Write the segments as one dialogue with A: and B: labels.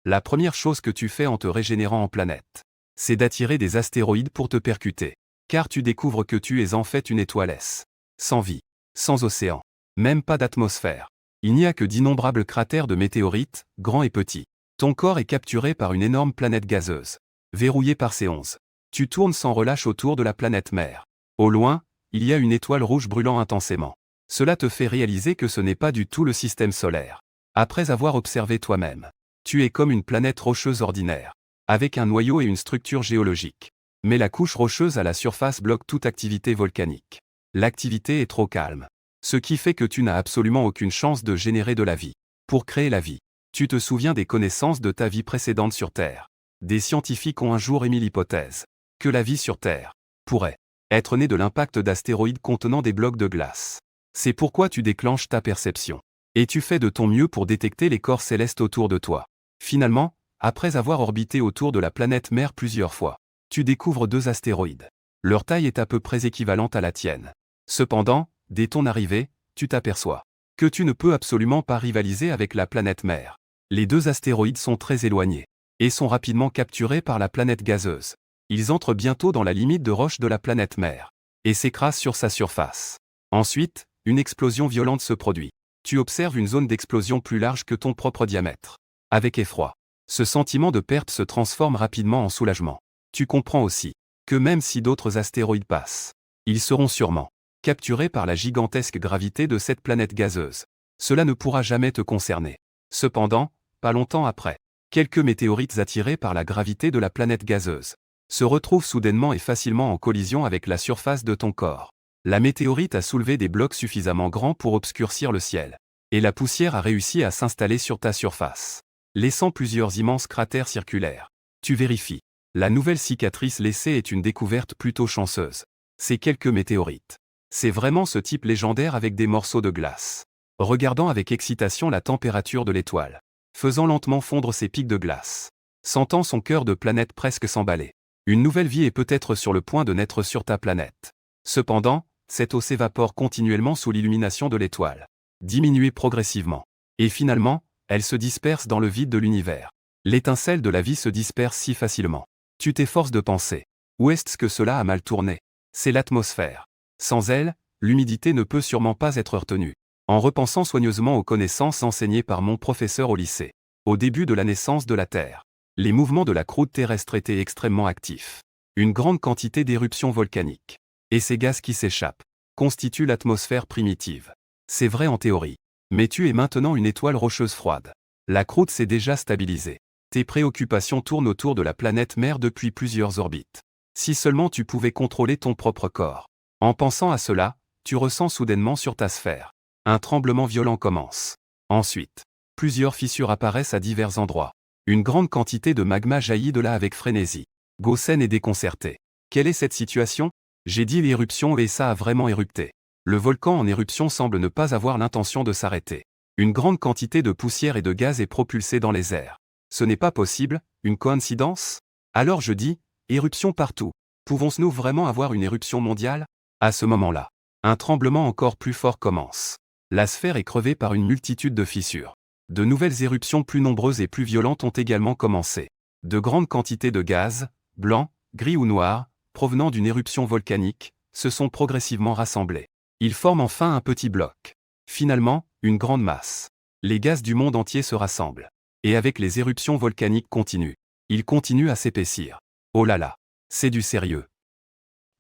A: La première chose que tu fais en te régénérant en planète, c'est d'attirer des astéroïdes pour te percuter. Car tu découvres que tu es en fait une étoile S. Sans vie, sans océan, même pas d'atmosphère. Il n'y a que d'innombrables cratères de météorites, grands et petits. Ton corps est capturé par une énorme planète gazeuse. Verrouillée par ses 11. Tu tournes sans relâche autour de la planète mère. Au loin, il y a une étoile rouge brûlant intensément. Cela te fait réaliser que ce n'est pas du tout le système solaire. Après avoir observé toi-même, tu es comme une planète rocheuse ordinaire, avec un noyau et une structure géologique. Mais la couche rocheuse à la surface bloque toute activité volcanique. L'activité est trop calme. Ce qui fait que tu n'as absolument aucune chance de générer de la vie. Pour créer la vie, tu te souviens des connaissances de ta vie précédente sur Terre. Des scientifiques ont un jour émis l'hypothèse que la vie sur Terre pourrait être née de l'impact d'astéroïdes contenant des blocs de glace. C'est pourquoi tu déclenches ta perception. Et tu fais de ton mieux pour détecter les corps célestes autour de toi. Finalement, après avoir orbité autour de la planète mère plusieurs fois, tu découvres 2 astéroïdes. Leur taille est à peu près équivalente à la tienne. Cependant, dès ton arrivée, tu t'aperçois que tu ne peux absolument pas rivaliser avec la planète mère. Les 2 astéroïdes sont très éloignés et sont rapidement capturés par la planète gazeuse. Ils entrent bientôt dans la limite de roche de la planète mère et s'écrasent sur sa surface. Ensuite, une explosion violente se produit. Tu observes une zone d'explosion plus large que ton propre diamètre. Avec effroi, ce sentiment de perte se transforme rapidement en soulagement. Tu comprends aussi que même si d'autres astéroïdes passent, ils seront sûrement capturés par la gigantesque gravité de cette planète gazeuse. Cela ne pourra jamais te concerner. Cependant, pas longtemps après, quelques météorites attirés par la gravité de la planète gazeuse se retrouvent soudainement et facilement en collision avec la surface de ton corps. La météorite a soulevé des blocs suffisamment grands pour obscurcir le ciel, et la poussière a réussi à s'installer sur ta surface, laissant plusieurs immenses cratères circulaires. Tu vérifies. La nouvelle cicatrice laissée est une découverte plutôt chanceuse. C'est quelques météorites. C'est vraiment ce type légendaire avec des morceaux de glace. Regardant avec excitation la température de l'étoile, faisant lentement fondre ses pics de glace, sentant son cœur de planète presque s'emballer. Une nouvelle vie est peut-être sur le point de naître sur ta planète. Cependant, cette eau s'évapore continuellement sous l'illumination de l'étoile, diminuée progressivement. Et finalement, elle se disperse dans le vide de l'univers. L'étincelle de la vie se disperse si facilement. Tu t'efforces de penser. Où est-ce que cela a mal tourné? C'est l'atmosphère. Sans elle, l'humidité ne peut sûrement pas être retenue. En repensant soigneusement aux connaissances enseignées par mon professeur au lycée, au début de la naissance de la Terre, les mouvements de la croûte terrestre étaient extrêmement actifs. Une grande quantité d'éruptions volcaniques, et ces gaz qui s'échappent, constituent l'atmosphère primitive. C'est vrai en théorie. Mais tu es maintenant une étoile rocheuse froide. La croûte s'est déjà stabilisée. Tes préoccupations tournent autour de la planète mère depuis plusieurs orbites. Si seulement tu pouvais contrôler ton propre corps. En pensant à cela, tu ressens soudainement sur ta sphère. Un tremblement violent commence. Ensuite, plusieurs fissures apparaissent à divers endroits. Une grande quantité de magma jaillit de là avec frénésie. Gosen est déconcerté. Quelle est cette situation? J'ai dit l'éruption et ça a vraiment érupté. Le volcan en éruption semble ne pas avoir l'intention de s'arrêter. Une grande quantité de poussière et de gaz est propulsée dans les airs. Ce n'est pas possible, une coïncidence? Alors je dis, éruption partout. Pouvons-nous vraiment avoir une éruption mondiale? À ce moment-là, un tremblement encore plus fort commence. La sphère est crevée par une multitude de fissures. De nouvelles éruptions plus nombreuses et plus violentes ont également commencé. De grandes quantités de gaz, blanc, gris ou noir, provenant d'une éruption volcanique, se sont progressivement rassemblés. Ils forment enfin un petit bloc. Finalement, une grande masse. Les gaz du monde entier se rassemblent. Et avec les éruptions volcaniques continuent. Ils continuent à s'épaissir. Oh là là, c'est du sérieux.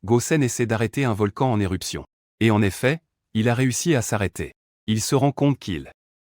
A: Gosen essaie d'arrêter un volcan en éruption. Et en effet, il a réussi à s'arrêter. Il se rend compte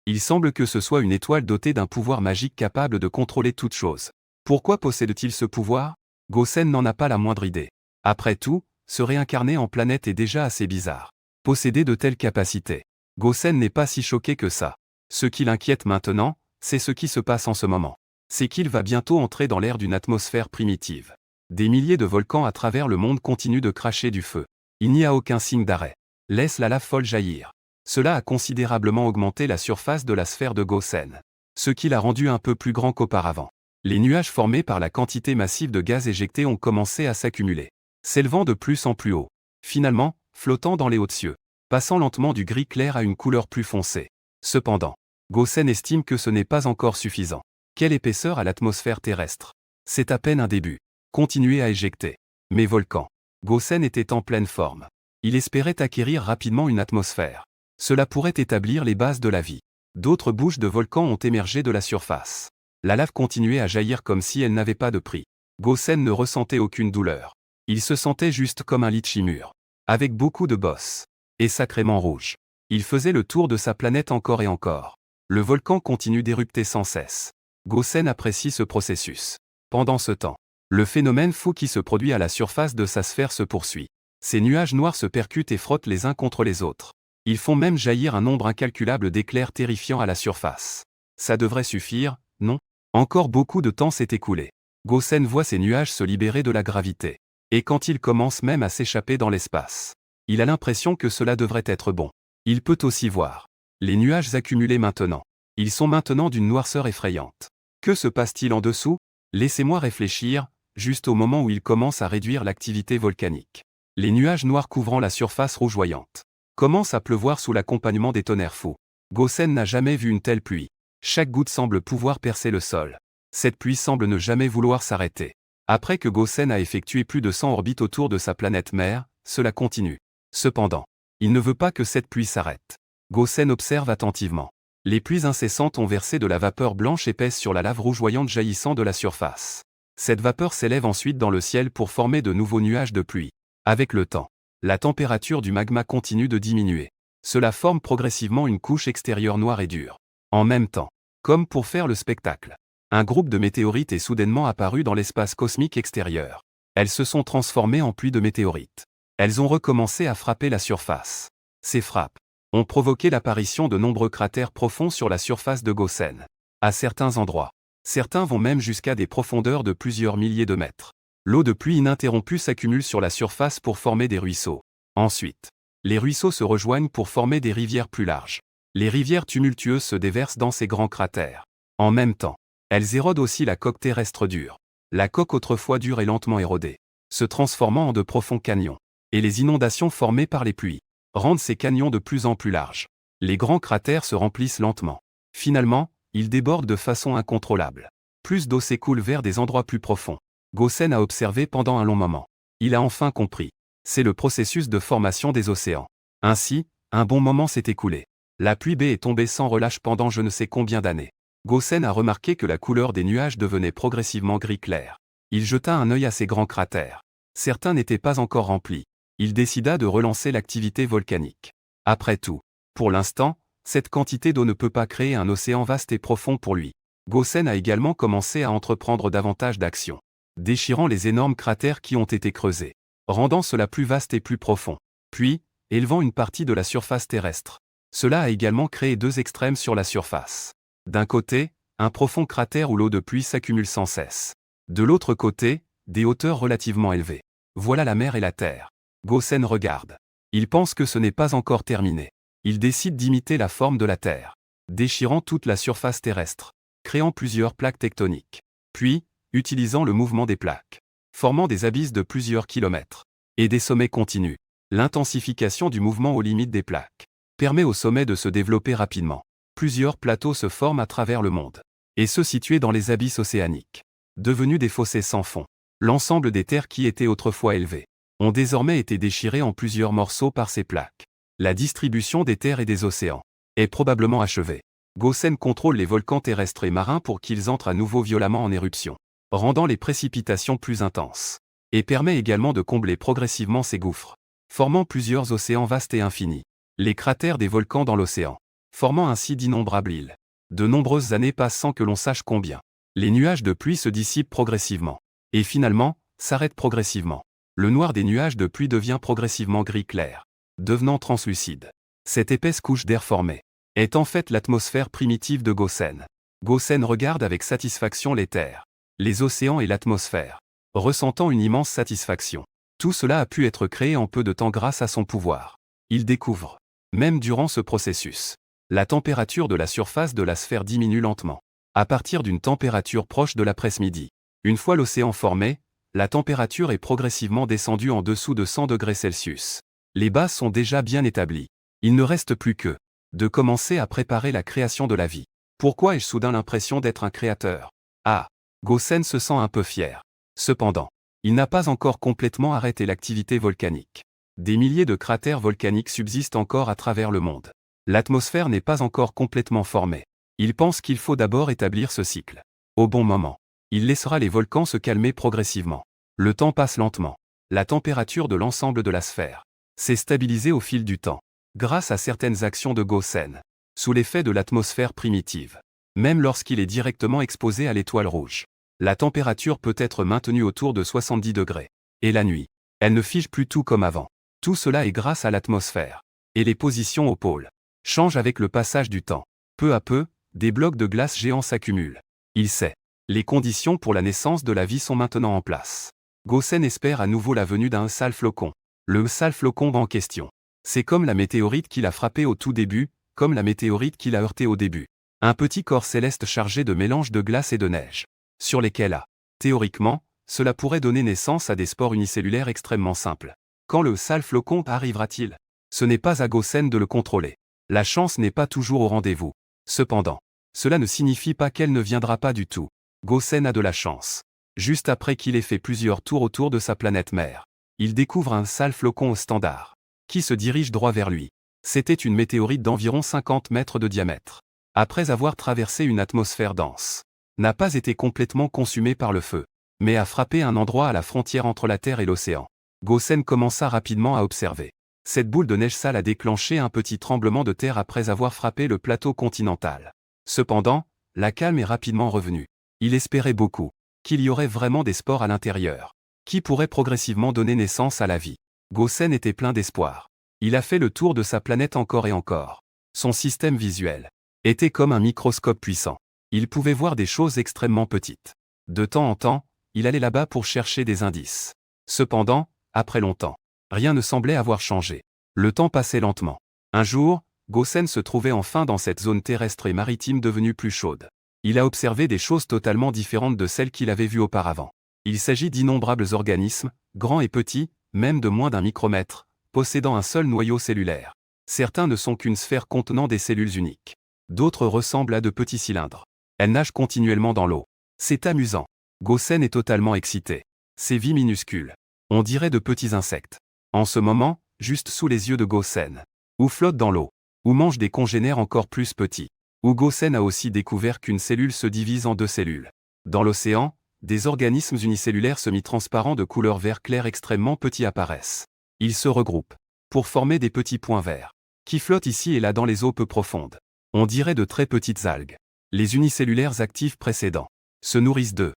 A: il semble que ce soit une étoile dotée d'un pouvoir magique capable de contrôler toute chose. Pourquoi possède-t-il ce pouvoir? Gosen n'en a pas la moindre idée. Après tout, se réincarner en planète est déjà assez bizarre. Posséder de telles capacités. Gosen n'est pas si choqué que ça. Ce qui l'inquiète maintenant, c'est ce qui se passe en ce moment. C'est qu'il va bientôt entrer dans l'ère d'une atmosphère primitive. Des milliers de volcans à travers le monde continuent de cracher du feu. Il n'y a aucun signe d'arrêt. Laisse la lave folle jaillir. Cela a considérablement augmenté la surface de la sphère de Gosen, ce qui l'a rendu un peu plus grand qu'auparavant. Les nuages formés par la quantité massive de gaz éjecté ont commencé à s'accumuler, s'élevant de plus en plus haut. Finalement, flottant dans les hauts cieux, passant lentement du gris clair à une couleur plus foncée. Cependant, Gosen estime que ce n'est pas encore suffisant, Quelle épaisseur à l'atmosphère terrestre. C'est à peine un début. Continuez à éjecter. Mais volcan. Gosen était en pleine forme. Il espérait acquérir rapidement une atmosphère. Cela pourrait établir les bases de la vie. D'autres bouches de volcans ont émergé de la surface. La lave continuait à jaillir comme si elle n'avait pas de prix. Gosen ne ressentait aucune douleur. Il se sentait juste comme un litchi mûr. Avec beaucoup de bosses. Et sacrément rouge. Il faisait le tour de sa planète encore et encore. Le volcan continue d'érupter sans cesse. Gosen apprécie ce processus. Pendant ce temps, le phénomène fou qui se produit à la surface de sa sphère se poursuit. Ces nuages noirs se percutent et frottent les uns contre les autres. Ils font même jaillir un nombre incalculable d'éclairs terrifiants à la surface. Ça devrait suffire, non? Encore beaucoup de temps s'est écoulé. Gosen voit ces nuages se libérer de la gravité. Et quand ils commencent même à s'échapper dans l'espace, il a l'impression que cela devrait être bon. Il peut aussi voir les nuages accumulés maintenant. Ils sont maintenant d'une noirceur effrayante. Que se passe-t-il en dessous? Laissez-moi réfléchir, juste au moment où il commence à réduire l'activité volcanique. Les nuages noirs couvrant la surface rougeoyante commencent à pleuvoir sous l'accompagnement des tonnerres fous. Gosen n'a jamais vu une telle pluie. Chaque goutte semble pouvoir percer le sol. Cette pluie semble ne jamais vouloir s'arrêter. Après que Gosen a effectué plus de 100 orbites autour de sa planète mère, cela continue. Cependant, il ne veut pas que cette pluie s'arrête. Gosen observe attentivement. Les pluies incessantes ont versé de la vapeur blanche épaisse sur la lave rougeoyante jaillissant de la surface. Cette vapeur s'élève ensuite dans le ciel pour former de nouveaux nuages de pluie. Avec le temps, la température du magma continue de diminuer. Cela forme progressivement une couche extérieure noire et dure. En même temps, comme pour faire le spectacle, un groupe de météorites est soudainement apparu dans l'espace cosmique extérieur. Elles se sont transformées en pluie de météorites. Elles ont recommencé à frapper la surface. Ces frappes ont provoqué l'apparition de nombreux cratères profonds sur la surface de Gosen. À certains endroits, certains vont même jusqu'à des profondeurs de plusieurs milliers de mètres. L'eau de pluie ininterrompue s'accumule sur la surface pour former des ruisseaux. Ensuite, les ruisseaux se rejoignent pour former des rivières plus larges. Les rivières tumultueuses se déversent dans ces grands cratères. En même temps, elles érodent aussi la coque terrestre dure. La coque autrefois dure est lentement érodée, se transformant en de profonds canyons. Et les inondations formées par les pluies rendent ces canyons de plus en plus larges. Les grands cratères se remplissent lentement. Finalement, ils débordent de façon incontrôlable. Plus d'eau s'écoule vers des endroits plus profonds. Gosen a observé pendant un long moment. Il a enfin compris. C'est le processus de formation des océans. Ainsi, un bon moment s'est écoulé. La pluie B est tombée sans relâche pendant je ne sais combien d'années. Gosen a remarqué que la couleur des nuages devenait progressivement gris clair. Il jeta un œil à ces grands cratères. Certains n'étaient pas encore remplis. Il décida de relancer l'activité volcanique. Après tout, pour l'instant, cette quantité d'eau ne peut pas créer un océan vaste et profond pour lui. Gosen a également commencé à entreprendre davantage d'actions, déchirant les énormes cratères qui ont été creusés, rendant cela plus vaste et plus profond, puis, élevant une partie de la surface terrestre. Cela a également créé deux extrêmes sur la surface. D'un côté, un profond cratère où l'eau de pluie s'accumule sans cesse. De l'autre côté, des hauteurs relativement élevées. Voilà la mer et la terre. Gosen regarde. Il pense que ce n'est pas encore terminé. Il décide d'imiter la forme de la Terre, déchirant toute la surface terrestre, créant plusieurs plaques tectoniques. Puis, utilisant le mouvement des plaques, formant des abysses de plusieurs kilomètres, et des sommets continus. L'intensification du mouvement aux limites des plaques permet au sommet de se développer rapidement. Plusieurs plateaux se forment à travers le monde, et se situent dans les abysses océaniques, devenus des fossés sans fond. L'ensemble des terres qui étaient autrefois élevées ont désormais été déchirés en plusieurs morceaux par ces plaques. La distribution des terres et des océans est probablement achevée. Gosen contrôle les volcans terrestres et marins pour qu'ils entrent à nouveau violemment en éruption, rendant les précipitations plus intenses, et permet également de combler progressivement ces gouffres, formant plusieurs océans vastes et infinis. Les cratères des volcans dans l'océan, formant ainsi d'innombrables îles. De nombreuses années passent sans que l'on sache combien. Les nuages de pluie se dissipent progressivement, et finalement, s'arrêtent progressivement. Le noir des nuages de pluie devient progressivement gris clair, devenant translucide. Cette épaisse couche d'air formée est en fait l'atmosphère primitive de Gosen. Gosen regarde avec satisfaction les terres, les océans et l'atmosphère, ressentant une immense satisfaction. Tout cela a pu être créé en peu de temps grâce à son pouvoir. Il découvre, même durant ce processus, la température de la surface de la sphère diminue lentement, à partir d'une température proche de l'après-midi. Une fois l'océan formé, la température est progressivement descendue en dessous de 100 degrés Celsius. Les bases sont déjà bien établies. Il ne reste plus que de commencer à préparer la création de la vie. Pourquoi ai-je soudain l'impression d'être un créateur? Ah! Gosen se sent un peu fier. Cependant, il n'a pas encore complètement arrêté l'activité volcanique. Des milliers de cratères volcaniques subsistent encore à travers le monde. L'atmosphère n'est pas encore complètement formée. Il pense qu'il faut d'abord établir ce cycle. Au bon moment, il laissera les volcans se calmer progressivement. Le temps passe lentement. La température de l'ensemble de la sphère s'est stabilisée au fil du temps, grâce à certaines actions de Gosen, sous l'effet de l'atmosphère primitive. Même lorsqu'il est directement exposé à l'étoile rouge, la température peut être maintenue autour de 70 degrés. Et la nuit, elle ne fige plus tout comme avant. Tout cela est grâce à l'atmosphère. Et les positions au pôle changent avec le passage du temps. Peu à peu, des blocs de glace géants s'accumulent. Il sait. Les conditions pour la naissance de la vie sont maintenant en place. Gosen espère à nouveau la venue d'un sale flocon. Le sale flocon en question. C'est comme la météorite qu'il a frappé au tout début, comme la météorite qu'il a heurté au début. Un petit corps céleste chargé de mélange de glace et de neige, sur lesquels théoriquement, cela pourrait donner naissance à des spores unicellulaires extrêmement simples. Quand le sale flocon arrivera-t-il? Ce n'est pas à Gosen de le contrôler. La chance n'est pas toujours au rendez-vous. Cependant, cela ne signifie pas qu'elle ne viendra pas du tout. Gosen a de la chance. Juste après qu'il ait fait plusieurs tours autour de sa planète mère, il découvre un sale flocon au standard, qui se dirige droit vers lui. C'était une météorite d'environ 50 mètres de diamètre. Après avoir traversé une atmosphère dense, n'a pas été complètement consumée par le feu, mais a frappé un endroit à la frontière entre la Terre et l'océan. Gosen commença rapidement à observer. Cette boule de neige sale a déclenché un petit tremblement de terre après avoir frappé le plateau continental. Cependant, la calme est rapidement revenue. Il espérait beaucoup qu'il y aurait vraiment des spores à l'intérieur, qui pourraient progressivement donner naissance à la vie. Gosen était plein d'espoir. Il a fait le tour de sa planète encore et encore. Son système visuel était comme un microscope puissant. Il pouvait voir des choses extrêmement petites. De temps en temps, il allait là-bas pour chercher des indices. Cependant, après longtemps, rien ne semblait avoir changé. Le temps passait lentement. Un jour, Gosen se trouvait enfin dans cette zone terrestre et maritime devenue plus chaude. Il a observé des choses totalement différentes de celles qu'il avait vues auparavant. Il s'agit d'innombrables organismes, grands et petits, même de moins d'un micromètre, possédant un seul noyau cellulaire. Certains ne sont qu'une sphère contenant des cellules uniques. D'autres ressemblent à de petits cylindres. Elles nagent continuellement dans l'eau. C'est amusant. Gosen est totalement excité. Ces vies minuscules. On dirait de petits insectes. En ce moment, juste sous les yeux de Gosen. Ou flottent dans l'eau. Ou mangent des congénères encore plus petits. Ou Gosen a aussi découvert qu'une cellule se divise en deux cellules. Dans l'océan, des organismes unicellulaires semi-transparents de couleur vert clair extrêmement petits apparaissent. Ils se regroupent pour former des petits points verts, qui flottent ici et là dans les eaux peu profondes. On dirait de très petites algues. Les unicellulaires actifs précédents se nourrissent d'eux.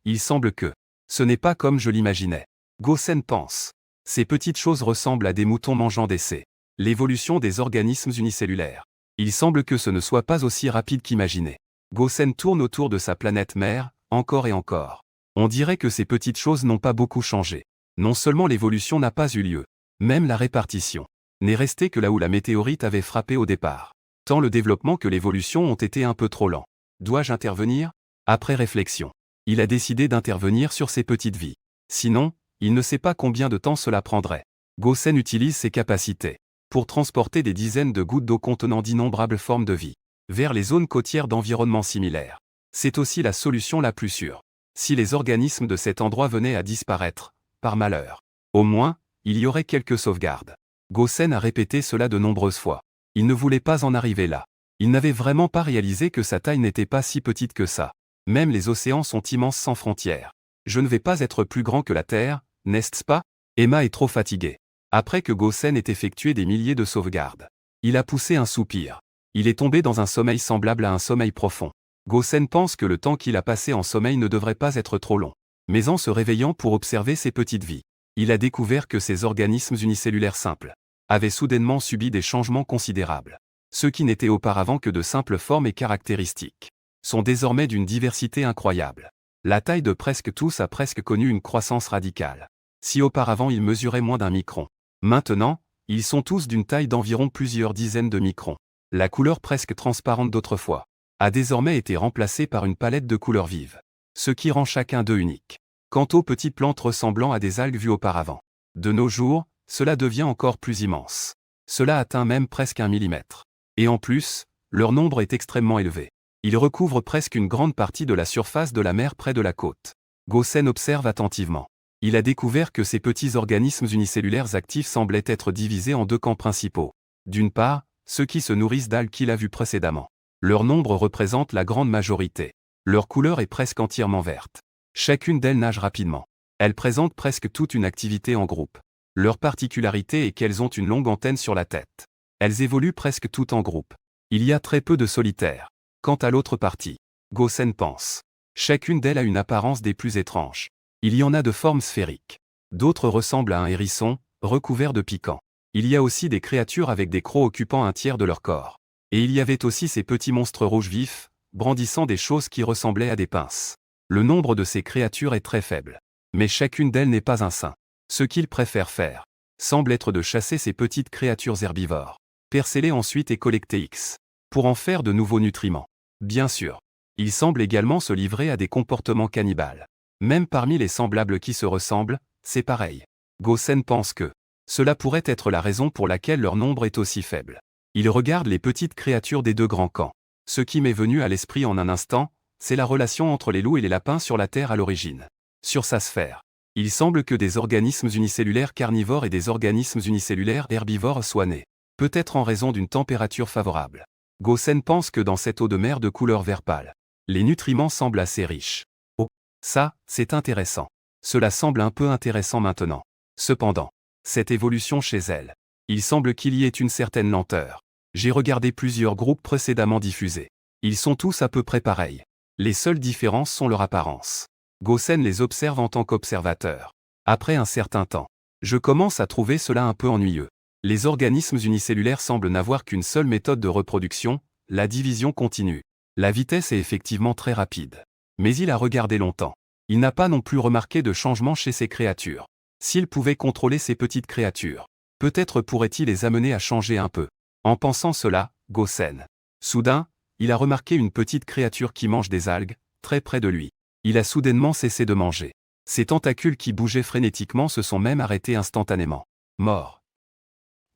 A: Il semble que ce n'est pas comme je l'imaginais. Gosen pense. Ces petites choses ressemblent à des moutons mangeant des saies. L'évolution des organismes unicellulaires. Il semble que ce ne soit pas aussi rapide qu'imaginé. Gosen tourne autour de sa planète mère, encore et encore. On dirait que ces petites choses n'ont pas beaucoup changé. Non seulement l'évolution n'a pas eu lieu, même la répartition n'est restée que là où la météorite avait frappé au départ. Tant le développement que l'évolution ont été un peu trop lents. Dois-je intervenir? Après réflexion, il a décidé d'intervenir sur ces petites vies. Sinon, il ne sait pas combien de temps cela prendrait. Gosen utilise ses capacités pour transporter des dizaines de gouttes d'eau contenant d'innombrables formes de vie vers les zones côtières d'environnements similaires. C'est aussi la solution la plus sûre. Si les organismes de cet endroit venaient à disparaître, par malheur, au moins, il y aurait quelques sauvegardes. Gosen a répété cela de nombreuses fois. Il ne voulait pas en arriver là. Il n'avait vraiment pas réalisé que sa taille n'était pas si petite que ça. Même les océans sont immenses sans frontières. Je ne vais pas être plus grand que la Terre, n'est-ce pas? Emma est trop fatiguée. Après que Gosen ait effectué des milliers de sauvegardes, il a poussé un soupir. Il est tombé dans un sommeil semblable à un sommeil profond. Gosen pense que le temps qu'il a passé en sommeil ne devrait pas être trop long. Mais en se réveillant pour observer ces petites vies, il a découvert que ces organismes unicellulaires simples avaient soudainement subi des changements considérables. Ceux qui n'étaient auparavant que de simples formes et caractéristiques sont désormais d'une diversité incroyable. La taille de presque tous a presque connu une croissance radicale. Si auparavant ils mesuraient moins d'1 micron, maintenant, ils sont tous d'une taille d'environ plusieurs dizaines de microns. La couleur presque transparente d'autrefois a désormais été remplacée par une palette de couleurs vives, ce qui rend chacun d'eux unique. Quant aux petites plantes ressemblant à des algues vues auparavant, de nos jours, cela devient encore plus immense. Cela atteint même presque 1 millimètre. Et en plus, leur nombre est extrêmement élevé. Il recouvre presque une grande partie de la surface de la mer près de la côte. Gosen observe attentivement. Il a découvert que ces petits organismes unicellulaires actifs semblaient être divisés en deux camps principaux. D'une part, ceux qui se nourrissent d'algues qu'il a vues précédemment. Leur nombre représente la grande majorité. Leur couleur est presque entièrement verte. Chacune d'elles nage rapidement. Elles présentent presque toute une activité en groupe. Leur particularité est qu'elles ont une longue antenne sur la tête. Elles évoluent presque toutes en groupe. Il y a très peu de solitaires. Quant à l'autre partie, Gosen pense. Chacune d'elles a une apparence des plus étranges. Il y en a de forme sphérique. D'autres ressemblent à un hérisson, recouvert de piquants. Il y a aussi des créatures avec des crocs occupant un tiers de leur corps. Et il y avait aussi ces petits monstres rouges vifs, brandissant des choses qui ressemblaient à des pinces. Le nombre de ces créatures est très faible. Mais chacune d'elles n'est pas un saint. Ce qu'ils préfèrent faire semble être de chasser ces petites créatures herbivores. Percer-les ensuite et collecter X. Pour en faire de nouveaux nutriments. Bien sûr. Ils semblent également se livrer à des comportements cannibales. Même parmi les semblables qui se ressemblent, c'est pareil. Gosen pense que cela pourrait être la raison pour laquelle leur nombre est aussi faible. Il regarde les petites créatures des deux grands camps. Ce qui m'est venu à l'esprit en un instant, c'est la relation entre les loups et les lapins sur la Terre à l'origine. Sur sa sphère, il semble que des organismes unicellulaires carnivores et des organismes unicellulaires herbivores soient nés. Peut-être en raison d'une température favorable. Gosen pense que dans cette eau de mer de couleur vert pâle, les nutriments semblent assez riches. Oh, ça, c'est intéressant. Cela semble un peu intéressant maintenant. Cependant, cette évolution chez elle, il semble qu'il y ait une certaine lenteur. J'ai regardé plusieurs groupes précédemment diffusés. Ils sont tous à peu près pareils. Les seules différences sont leur apparence. Gosen les observe en tant qu'observateur. Après un certain temps, je commence à trouver cela un peu ennuyeux. Les organismes unicellulaires semblent n'avoir qu'une seule méthode de reproduction, la division continue. La vitesse est effectivement très rapide. Mais il a regardé longtemps. Il n'a pas non plus remarqué de changement chez ces créatures. S'il pouvait contrôler ces petites créatures, peut-être pourrait-il les amener à changer un peu. En pensant cela, Gosen. Soudain, il a remarqué une petite créature qui mange des algues, très près de lui. Il a soudainement cessé de manger. Ses tentacules qui bougeaient frénétiquement se sont même arrêtés instantanément. Mort.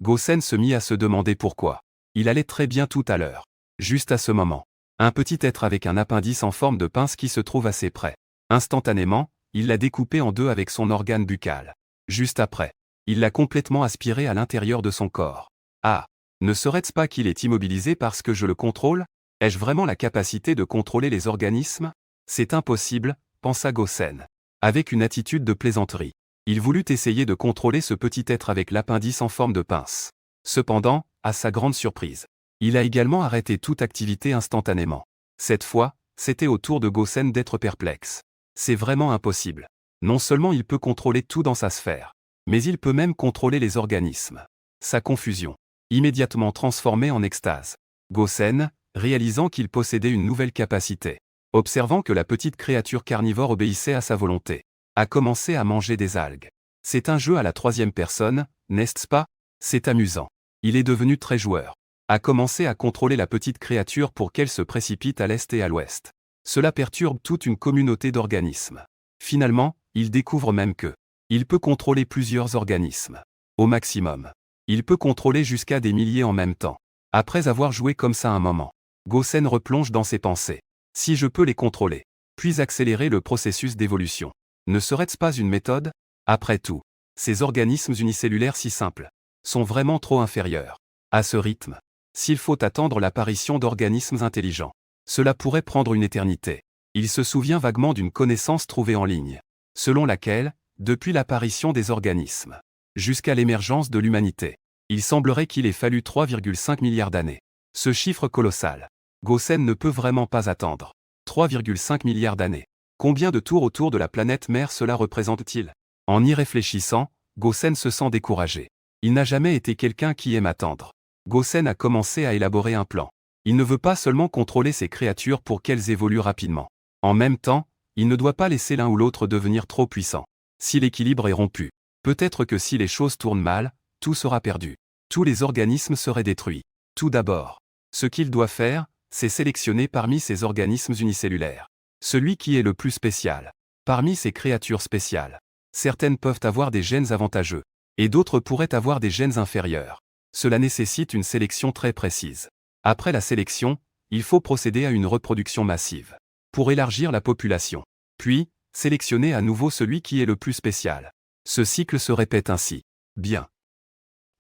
A: Gosen se mit à se demander pourquoi. Il allait très bien tout à l'heure. Juste à ce moment, un petit être avec un appendice en forme de pince qui se trouve assez près. Instantanément, il l'a découpé en deux avec son organe buccal. Juste après, il l'a complètement aspiré à l'intérieur de son corps. Ah, ne serait-ce pas qu'il est immobilisé parce que je le contrôle? Ai-je vraiment la capacité de contrôler les organismes? C'est impossible, pensa Gosen. Avec une attitude de plaisanterie. Il voulut essayer de contrôler ce petit être avec l'appendice en forme de pince. Cependant, à sa grande surprise, il a également arrêté toute activité instantanément. Cette fois, c'était au tour de Gosen d'être perplexe. C'est vraiment impossible. Non seulement il peut contrôler tout dans sa sphère, mais il peut même contrôler les organismes. Sa confusion, immédiatement transformée en extase. Gosen, réalisant qu'il possédait une nouvelle capacité, observant que la petite créature carnivore obéissait à sa volonté, a commencé à manger des algues. C'est un jeu à la troisième personne, n'est-ce pas? C'est amusant. Il est devenu très joueur. A commencé à contrôler la petite créature pour qu'elle se précipite à l'est et à l'ouest. Cela perturbe toute une communauté d'organismes. Finalement, il découvre même que il peut contrôler plusieurs organismes. Au maximum, il peut contrôler jusqu'à des milliers en même temps. Après avoir joué comme ça un moment, Gosen replonge dans ses pensées. Si je peux les contrôler, puis accélérer le processus d'évolution, ne serait-ce pas une méthode? Après tout, ces organismes unicellulaires si simples sont vraiment trop inférieurs. À ce rythme, s'il faut attendre l'apparition d'organismes intelligents, cela pourrait prendre une éternité. Il se souvient vaguement d'une connaissance trouvée en ligne, selon laquelle, depuis l'apparition des organismes, jusqu'à l'émergence de l'humanité, il semblerait qu'il ait fallu 3,5 milliards d'années. Ce chiffre colossal, Gosen ne peut vraiment pas attendre. 3,5 milliards d'années. Combien de tours autour de la planète mère cela représente-t-il? En y réfléchissant, Gosen se sent découragé. Il n'a jamais été quelqu'un qui aime attendre. Gosen a commencé à élaborer un plan. Il ne veut pas seulement contrôler ces créatures pour qu'elles évoluent rapidement. En même temps, il ne doit pas laisser l'un ou l'autre devenir trop puissant. Si l'équilibre est rompu, peut-être que si les choses tournent mal, tout sera perdu. Tous les organismes seraient détruits. Tout d'abord, ce qu'il doit faire, c'est sélectionner parmi ces organismes unicellulaires celui qui est le plus spécial. Parmi ces créatures spéciales, certaines peuvent avoir des gènes avantageux, et d'autres pourraient avoir des gènes inférieurs. Cela nécessite une sélection très précise. Après la sélection, il faut procéder à une reproduction massive. Pour élargir la population. Puis, sélectionner à nouveau celui qui est le plus spécial. Ce cycle se répète ainsi. Bien.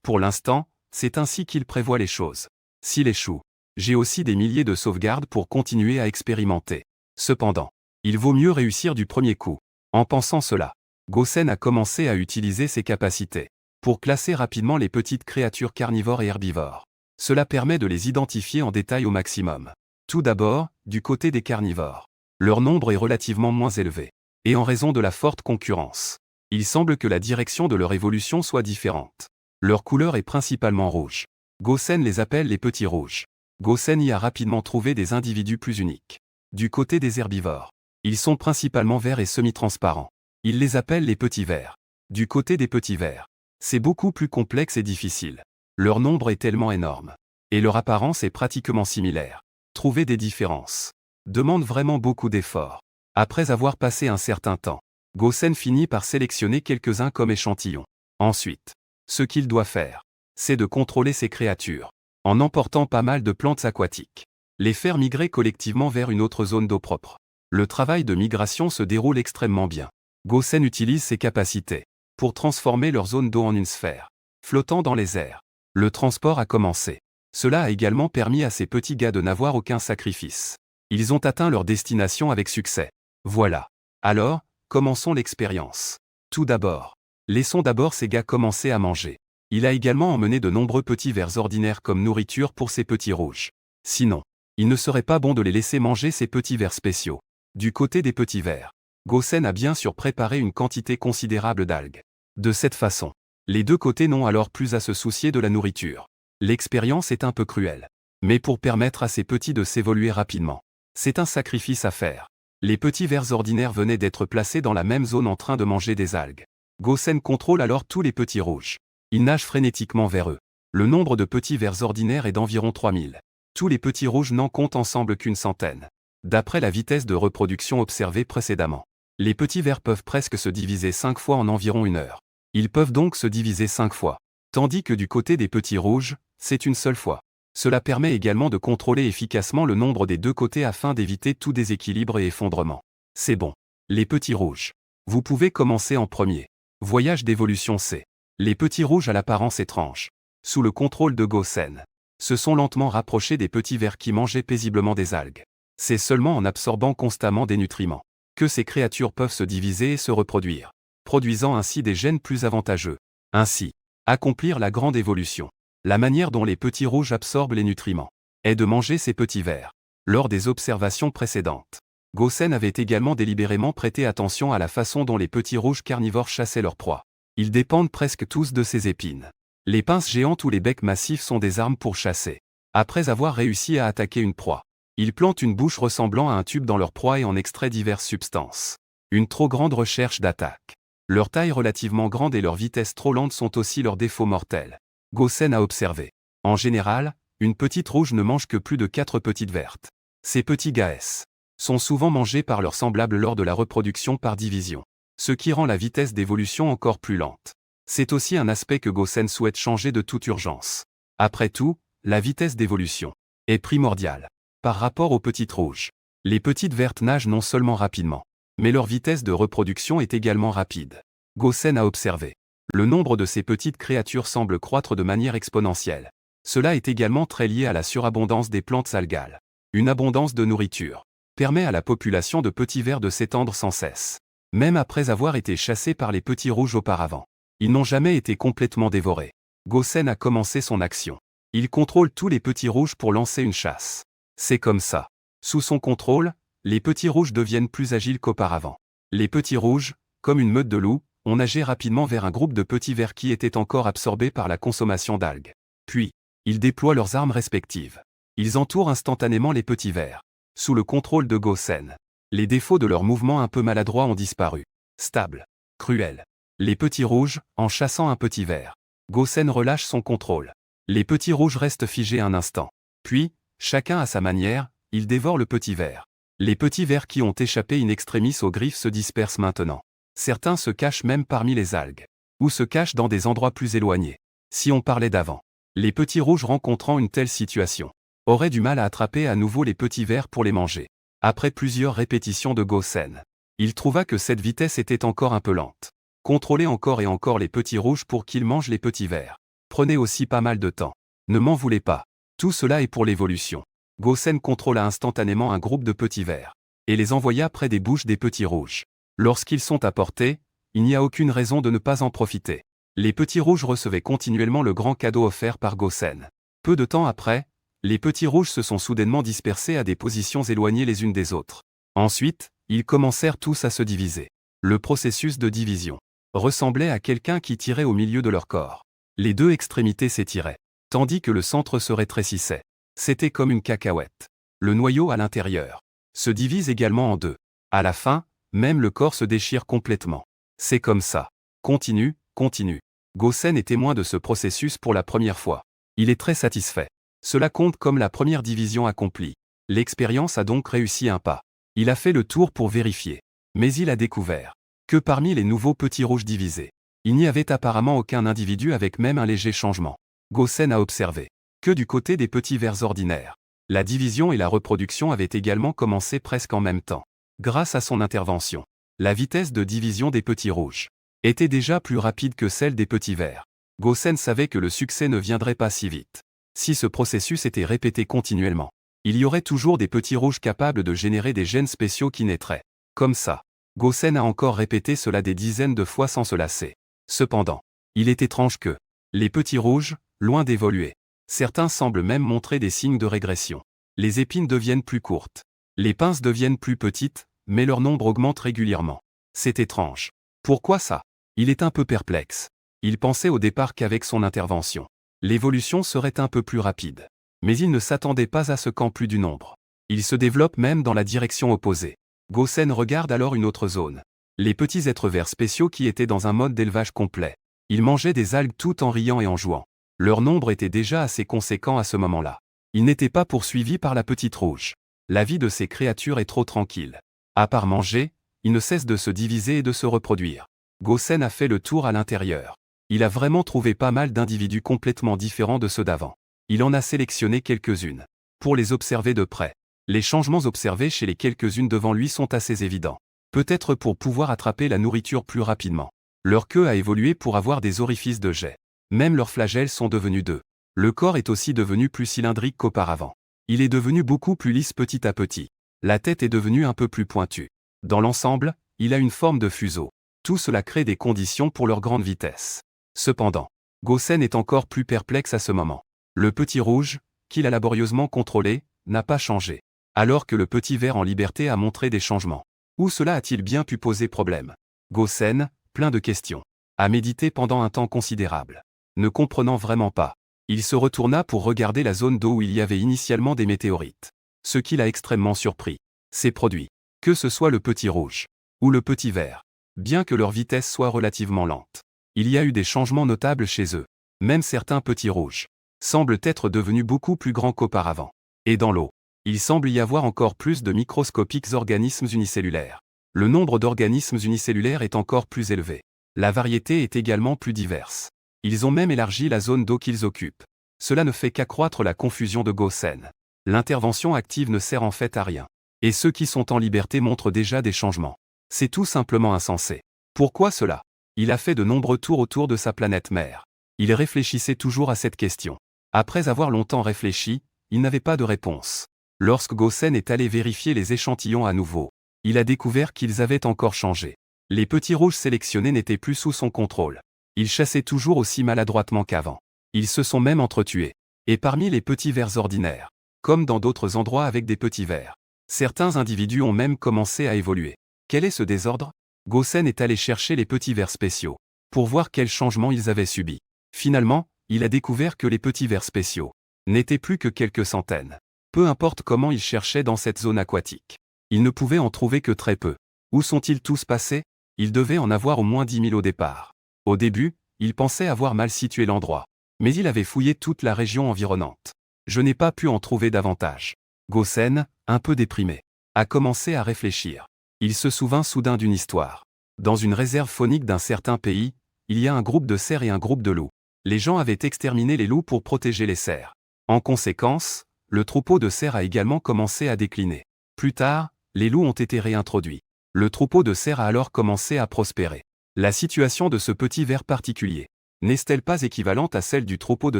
A: Pour l'instant, c'est ainsi qu'il prévoit les choses. S'il échoue, j'ai aussi des milliers de sauvegardes pour continuer à expérimenter. Cependant, il vaut mieux réussir du premier coup. En pensant cela, Gosen a commencé à utiliser ses capacités pour classer rapidement les petites créatures carnivores et herbivores. Cela permet de les identifier en détail au maximum. Tout d'abord, du côté des carnivores. Leur nombre est relativement moins élevé. Et en raison de la forte concurrence, il semble que la direction de leur évolution soit différente. Leur couleur est principalement rouge. Gosen les appelle les petits rouges. Gosen y a rapidement trouvé des individus plus uniques. Du côté des herbivores, ils sont principalement verts et semi-transparents. Il les appelle les petits vers. Du côté des petits vers, c'est beaucoup plus complexe et difficile. Leur nombre est tellement énorme. Et leur apparence est pratiquement similaire. Trouver des différences demande vraiment beaucoup d'efforts. Après avoir passé un certain temps, Gosen finit par sélectionner quelques-uns comme échantillons. Ensuite, ce qu'il doit faire, c'est de contrôler ces créatures, en emportant pas mal de plantes aquatiques. Les faire migrer collectivement vers une autre zone d'eau propre. Le travail de migration se déroule extrêmement bien. Gosen utilise ses capacités pour transformer leur zone d'eau en une sphère, flottant dans les airs. Le transport a commencé. Cela a également permis à ces petits gars de n'avoir aucun sacrifice. Ils ont atteint leur destination avec succès. Voilà. Alors, commençons l'expérience. Tout d'abord, laissons d'abord ces gars commencer à manger. Il a également emmené de nombreux petits vers ordinaires comme nourriture pour ces petits rouges. Sinon, il ne serait pas bon de les laisser manger ces petits vers spéciaux. Du côté des petits vers, Gosen a bien sûr préparé une quantité considérable d'algues. De cette façon, les deux côtés n'ont alors plus à se soucier de la nourriture. L'expérience est un peu cruelle. Mais pour permettre à ces petits de s'évoluer rapidement, c'est un sacrifice à faire. Les petits vers ordinaires venaient d'être placés dans la même zone en train de manger des algues. Gosen contrôle alors tous les petits rouges. Il nage frénétiquement vers eux. Le nombre de petits vers ordinaires est d'environ 3000. Tous les petits rouges n'en comptent ensemble qu'une centaine. D'après la vitesse de reproduction observée précédemment, les petits vers peuvent presque se diviser 5 fois en environ 1 heure. Ils peuvent donc se diviser 5 fois. Tandis que du côté des petits rouges, c'est une seule fois. Cela permet également de contrôler efficacement le nombre des deux côtés afin d'éviter tout déséquilibre et effondrement. C'est bon. Les petits rouges. Vous pouvez commencer en premier. Voyage d'évolution C. Les petits rouges à l'apparence étrange, sous le contrôle de Gosen, se sont lentement rapprochés des petits vers qui mangeaient paisiblement des algues. C'est seulement en absorbant constamment des nutriments que ces créatures peuvent se diviser et se reproduire, produisant ainsi des gènes plus avantageux. Ainsi, accomplir la grande évolution. La manière dont les petits rouges absorbent les nutriments est de manger ces petits vers. Lors des observations précédentes, Gosen avait également délibérément prêté attention à la façon dont les petits rouges carnivores chassaient leurs proies. Ils dépendent presque tous de ces épines. Les pinces géantes ou les becs massifs sont des armes pour chasser. Après avoir réussi à attaquer une proie, ils plantent une bouche ressemblant à un tube dans leur proie et en extraient diverses substances. Une trop grande recherche d'attaque. Leur taille relativement grande et leur vitesse trop lente sont aussi leurs défauts mortels. Gosen a observé. En général, une petite rouge ne mange que plus de 4 petites vertes. Ces petits gaes sont souvent mangés par leurs semblables lors de la reproduction par division, ce qui rend la vitesse d'évolution encore plus lente. C'est aussi un aspect que Gosen souhaite changer de toute urgence. Après tout, la vitesse d'évolution est primordiale. Par rapport aux petites rouges, les petites vertes nagent non seulement rapidement, mais leur vitesse de reproduction est également rapide. Gosen a observé. Le nombre de ces petites créatures semble croître de manière exponentielle. Cela est également très lié à la surabondance des plantes algales. Une abondance de nourriture permet à la population de petits vers de s'étendre sans cesse. Même après avoir été chassés par les petits rouges auparavant, ils n'ont jamais été complètement dévorés. Gosen a commencé son action. Il contrôle tous les petits rouges pour lancer une chasse. C'est comme ça. Sous son contrôle, les petits rouges deviennent plus agiles qu'auparavant. Les petits rouges, comme une meute de loups, ont nagé rapidement vers un groupe de petits vers qui étaient encore absorbés par la consommation d'algues. Puis, ils déploient leurs armes respectives. Ils entourent instantanément les petits vers. Sous le contrôle de Gosen, les défauts de leurs mouvements un peu maladroits ont disparu. Stable. Cruel. Les petits rouges, en chassant un petit ver. Gosen relâche son contrôle. Les petits rouges restent figés un instant. Puis, chacun à sa manière, ils dévorent le petit ver. Les petits vers qui ont échappé in extremis aux griffes se dispersent maintenant. Certains se cachent même parmi les algues, ou se cachent dans des endroits plus éloignés. Si on parlait d'avant, les petits rouges rencontrant une telle situation aurait du mal à attraper à nouveau les petits vers pour les manger. Après plusieurs répétitions de Gosen, il trouva que cette vitesse était encore un peu lente. Contrôler encore et encore les petits rouges pour qu'ils mangent les petits vers prenait aussi pas mal de temps. Ne m'en voulez pas. Tout cela est pour l'évolution. Gosen contrôla instantanément un groupe de petits vers et les envoya près des bouches des petits rouges. Lorsqu'ils sont à portée, il n'y a aucune raison de ne pas en profiter. Les petits rouges recevaient continuellement le grand cadeau offert par Gosen. Peu de temps après, les petits rouges se sont soudainement dispersés à des positions éloignées les unes des autres. Ensuite, ils commencèrent tous à se diviser. Le processus de division ressemblait à quelqu'un qui tirait au milieu de leur corps. Les deux extrémités s'étiraient, tandis que le centre se rétrécissait. C'était comme une cacahuète. Le noyau à l'intérieur se divise également en deux. À la fin, même le corps se déchire complètement. C'est comme ça. Continue, continue. Gosen est témoin de ce processus pour la première fois. Il est très satisfait. Cela compte comme la première division accomplie. L'expérience a donc réussi un pas. Il a fait le tour pour vérifier. Mais il a découvert que parmi les nouveaux petits rouges divisés, il n'y avait apparemment aucun individu avec même un léger changement. Gosen a observé que du côté des petits vers ordinaires, la division et la reproduction avaient également commencé presque en même temps. Grâce à son intervention, la vitesse de division des petits rouges était déjà plus rapide que celle des petits vers. Gosen savait que le succès ne viendrait pas si vite. Si ce processus était répété continuellement, il y aurait toujours des petits rouges capables de générer des gènes spéciaux qui naîtraient. Comme ça. Gosen a encore répété cela des dizaines de fois sans se lasser. Cependant, il est étrange que les petits rouges, loin d'évoluer, certains semblent même montrer des signes de régression. Les épines deviennent plus courtes. Les pinces deviennent plus petites, mais leur nombre augmente régulièrement. C'est étrange. Pourquoi ça? Il est un peu perplexe. Il pensait au départ qu'avec son intervention, l'évolution serait un peu plus rapide. Mais il ne s'attendait pas à ce qu'en plus du nombre, il se développe même dans la direction opposée. Gosen regarde alors une autre zone. Les petits êtres verts spéciaux qui étaient dans un mode d'élevage complet. Ils mangeaient des algues tout en riant et en jouant. Leur nombre était déjà assez conséquent à ce moment-là. Ils n'étaient pas poursuivis par la petite rouge. La vie de ces créatures est trop tranquille. À part manger, ils ne cessent de se diviser et de se reproduire. Gosen a fait le tour à l'intérieur. Il a vraiment trouvé pas mal d'individus complètement différents de ceux d'avant. Il en a sélectionné quelques-unes pour les observer de près. Les changements observés chez les quelques-unes devant lui sont assez évidents. Peut-être pour pouvoir attraper la nourriture plus rapidement. Leur queue a évolué pour avoir des orifices de jet. Même leurs flagelles sont devenus d'œufs. Le corps est aussi devenu plus cylindrique qu'auparavant. Il est devenu beaucoup plus lisse petit à petit. La tête est devenue un peu plus pointue. Dans l'ensemble, il a une forme de fuseau. Tout cela crée des conditions pour leur grande vitesse. Cependant, Gosen est encore plus perplexe à ce moment. Le petit rouge, qu'il a laborieusement contrôlé, n'a pas changé. Alors que le petit vert en liberté a montré des changements. Où cela a-t-il bien pu poser problème? Gosen, plein de questions, a médité pendant un temps considérable. Ne comprenant vraiment pas, il se retourna pour regarder la zone d'eau où il y avait initialement des météorites. Ce qui l'a extrêmement surpris. Ces produits, que ce soit le petit rouge ou le petit vert, bien que leur vitesse soit relativement lente, il y a eu des changements notables chez eux. Même certains petits rouges semblent être devenus beaucoup plus grands qu'auparavant. Et dans l'eau, il semble y avoir encore plus de microscopiques organismes unicellulaires. Le nombre d'organismes unicellulaires est encore plus élevé. La variété est également plus diverse. Ils ont même élargi la zone d'eau qu'ils occupent. Cela ne fait qu'accroître la confusion de Gosen. L'intervention active ne sert en fait à rien. Et ceux qui sont en liberté montrent déjà des changements. C'est tout simplement insensé. Pourquoi cela? Il a fait de nombreux tours autour de sa planète mère. Il réfléchissait toujours à cette question. Après avoir longtemps réfléchi, il n'avait pas de réponse. Lorsque Gosen est allé vérifier les échantillons à nouveau, il a découvert qu'ils avaient encore changé. Les petits rouges sélectionnés n'étaient plus sous son contrôle. Ils chassaient toujours aussi maladroitement qu'avant. Ils se sont même entretués. Et parmi les petits vers ordinaires, comme dans d'autres endroits avec des petits vers, certains individus ont même commencé à évoluer. Quel est ce désordre? Gosen est allé chercher les petits vers spéciaux, pour voir quels changements ils avaient subis. Finalement, il a découvert que les petits vers spéciaux n'étaient plus que quelques centaines. Peu importe comment il cherchait dans cette zone aquatique. Il ne pouvait en trouver que très peu. Où sont-ils tous passés? Il devait en avoir au moins 10 000 au départ. Au début, il pensait avoir mal situé l'endroit. Mais il avait fouillé toute la région environnante. Je n'ai pas pu en trouver davantage. Gosen, un peu déprimé, a commencé à réfléchir. Il se souvint soudain d'une histoire. Dans une réserve faunique d'un certain pays, il y a un groupe de cerfs et un groupe de loups. Les gens avaient exterminé les loups pour protéger les cerfs. En conséquence, Le troupeau de cerfs a également commencé à décliner. Plus tard, les loups ont été réintroduits. Le troupeau de cerfs a alors commencé à prospérer. La situation de ce petit ver particulier n'est-elle pas équivalente à celle du troupeau de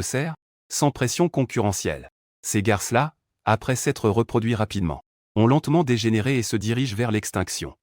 A: cerfs? Sans pression concurrentielle. Ces garces-là, après s'être reproduits rapidement, ont lentement dégénéré et se dirigent vers l'extinction.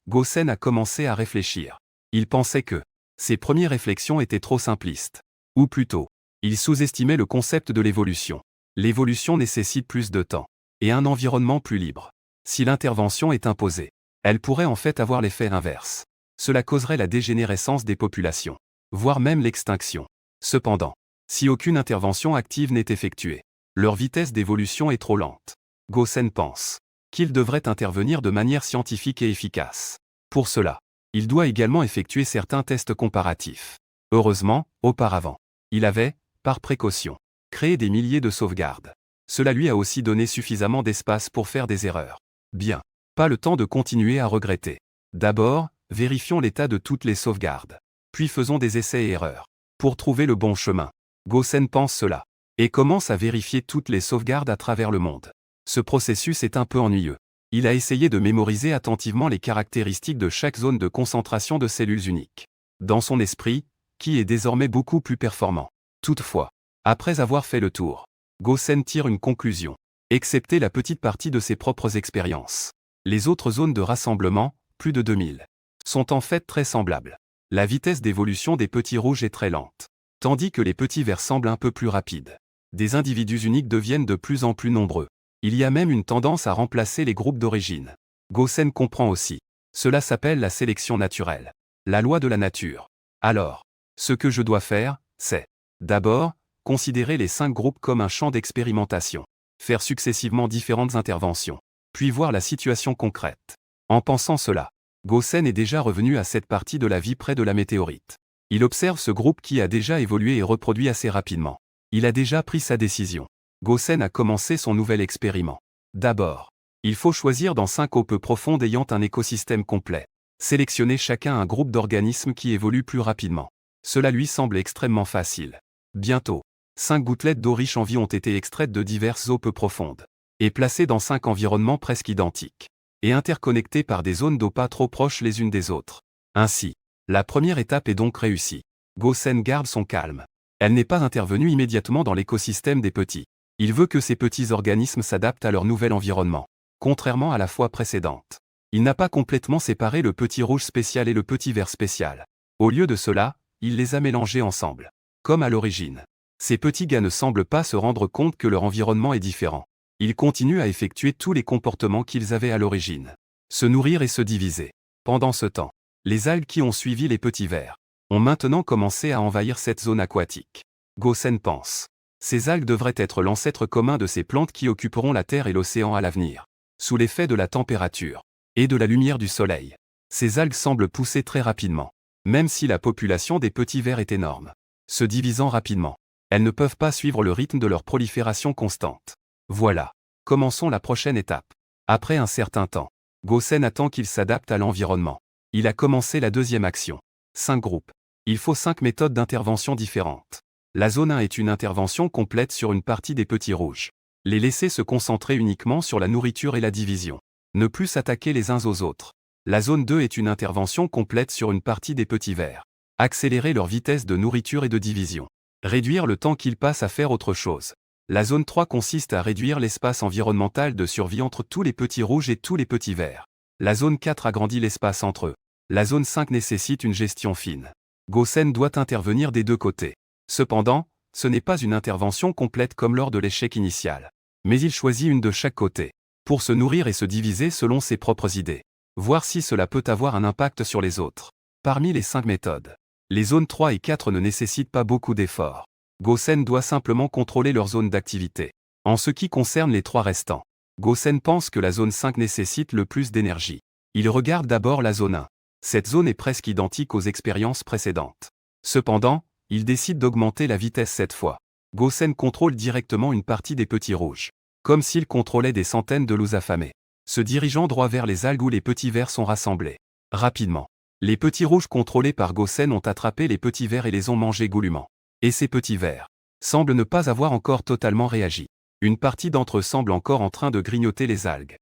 A: Gosen a commencé à réfléchir. Il pensait que ses premières réflexions étaient trop simplistes. Ou plutôt, il sous-estimait le concept de l'évolution. L'évolution nécessite plus de temps et un environnement plus libre. Si l'intervention est imposée, elle pourrait en fait avoir l'effet inverse. Cela causerait la dégénérescence des populations, voire même l'extinction. Cependant, si aucune intervention active n'est effectuée, leur vitesse d'évolution est trop lente. Gosen pense qu'il devrait intervenir de manière scientifique et efficace. Pour cela, il doit également effectuer certains tests comparatifs. Heureusement, auparavant, il avait, par précaution, créé des milliers de sauvegardes. Cela lui a aussi donné suffisamment d'espace pour faire des erreurs. Bien, pas le temps de continuer à regretter. D'abord, vérifions l'état de toutes les sauvegardes. Puis faisons des essais et erreurs. Pour trouver le bon chemin. Gosen pense cela. Et commence à vérifier toutes les sauvegardes à travers le monde. Ce processus est un peu ennuyeux. Il a essayé de mémoriser attentivement les caractéristiques de chaque zone de concentration de cellules uniques. Dans son esprit, qui est désormais beaucoup plus performant. Toutefois, après avoir fait le tour, Gosen tire une conclusion. Excepté la petite partie de ses propres expériences. Les autres zones de rassemblement, plus de 2000, sont en fait très semblables. La vitesse d'évolution des petits rouges est très lente, tandis que les petits verts semblent un peu plus rapides. Des individus uniques deviennent de plus en plus nombreux. Il y a même une tendance à remplacer les groupes d'origine. Gosen comprend aussi. Cela s'appelle la sélection naturelle. La loi de la nature. Alors, ce que je dois faire, c'est, d'abord, considérer les 5 groupes comme un champ d'expérimentation. Faire successivement différentes interventions. Puis voir la situation concrète. En pensant cela, Gosen est déjà revenu à cette partie de la vie près de la météorite. Il observe ce groupe qui a déjà évolué et reproduit assez rapidement. Il a déjà pris sa décision. Gosen a commencé son nouvel expériment. D'abord, il faut choisir dans 5 eaux peu profondes ayant un écosystème complet. Sélectionner chacun un groupe d'organismes qui évoluent plus rapidement. Cela lui semble extrêmement facile. Bientôt, 5 gouttelettes d'eau riche en vie ont été extraites de diverses eaux peu profondes, et placées dans 5 environnements presque identiques, et interconnectés par des zones d'eau pas trop proches les unes des autres. Ainsi, la première étape est donc réussie. Gosen garde son calme. Elle n'est pas intervenue immédiatement dans l'écosystème des petits. Il veut que ces petits organismes s'adaptent à leur nouvel environnement, contrairement à la fois précédente. Il n'a pas complètement séparé le petit rouge spécial et le petit vert spécial. Au lieu de cela, il les a mélangés ensemble. Comme à l'origine. Ces petits gars ne semblent pas se rendre compte que leur environnement est différent. Ils continuent à effectuer tous les comportements qu'ils avaient à l'origine. Se nourrir et se diviser. Pendant ce temps, les algues qui ont suivi les petits vers ont maintenant commencé à envahir cette zone aquatique. Gosen pense. Ces algues devraient être l'ancêtre commun de ces plantes qui occuperont la terre et l'océan à l'avenir. Sous l'effet de la température et de la lumière du soleil, ces algues semblent pousser très rapidement. Même si la population des petits vers est énorme. Se divisant rapidement. Elles ne peuvent pas suivre le rythme de leur prolifération constante. Voilà. Commençons la prochaine étape. Après un certain temps, Gosen attend qu'il s'adapte à l'environnement. Il a commencé la deuxième action. 5 groupes. Il faut 5 méthodes d'intervention différentes. La zone 1 est une intervention complète sur une partie des petits rouges. Les laisser se concentrer uniquement sur la nourriture et la division. Ne plus s'attaquer les uns aux autres. La zone 2 est une intervention complète sur une partie des petits vers. Accélérer leur vitesse de nourriture et de division. Réduire le temps qu'ils passent à faire autre chose. La zone 3 consiste à réduire l'espace environnemental de survie entre tous les petits rouges et tous les petits verts. La zone 4 agrandit l'espace entre eux. La zone 5 nécessite une gestion fine. Gosen doit intervenir des deux côtés. Cependant, ce n'est pas une intervention complète comme lors de l'échec initial. Mais il choisit une de chaque côté. Pour se nourrir et se diviser selon ses propres idées. Voir si cela peut avoir un impact sur les autres. Parmi les 5 méthodes, les zones 3 et 4 ne nécessitent pas beaucoup d'efforts. Gosen doit simplement contrôler leur zone d'activité. En ce qui concerne les 3 restants, Gosen pense que la zone 5 nécessite le plus d'énergie. Il regarde d'abord la zone 1. Cette zone est presque identique aux expériences précédentes. Cependant, il décide d'augmenter la vitesse cette fois. Gosen contrôle directement une partie des petits rouges. Comme s'il contrôlait des centaines de loups affamés. Se dirigeant droit vers les algues où les petits vers sont rassemblés. Rapidement. Les petits rouges contrôlés par Gosen ont attrapé les petits vers et les ont mangés goulûment. Et ces petits vers semblent ne pas avoir encore totalement réagi. Une partie d'entre eux semble encore en train de grignoter les algues.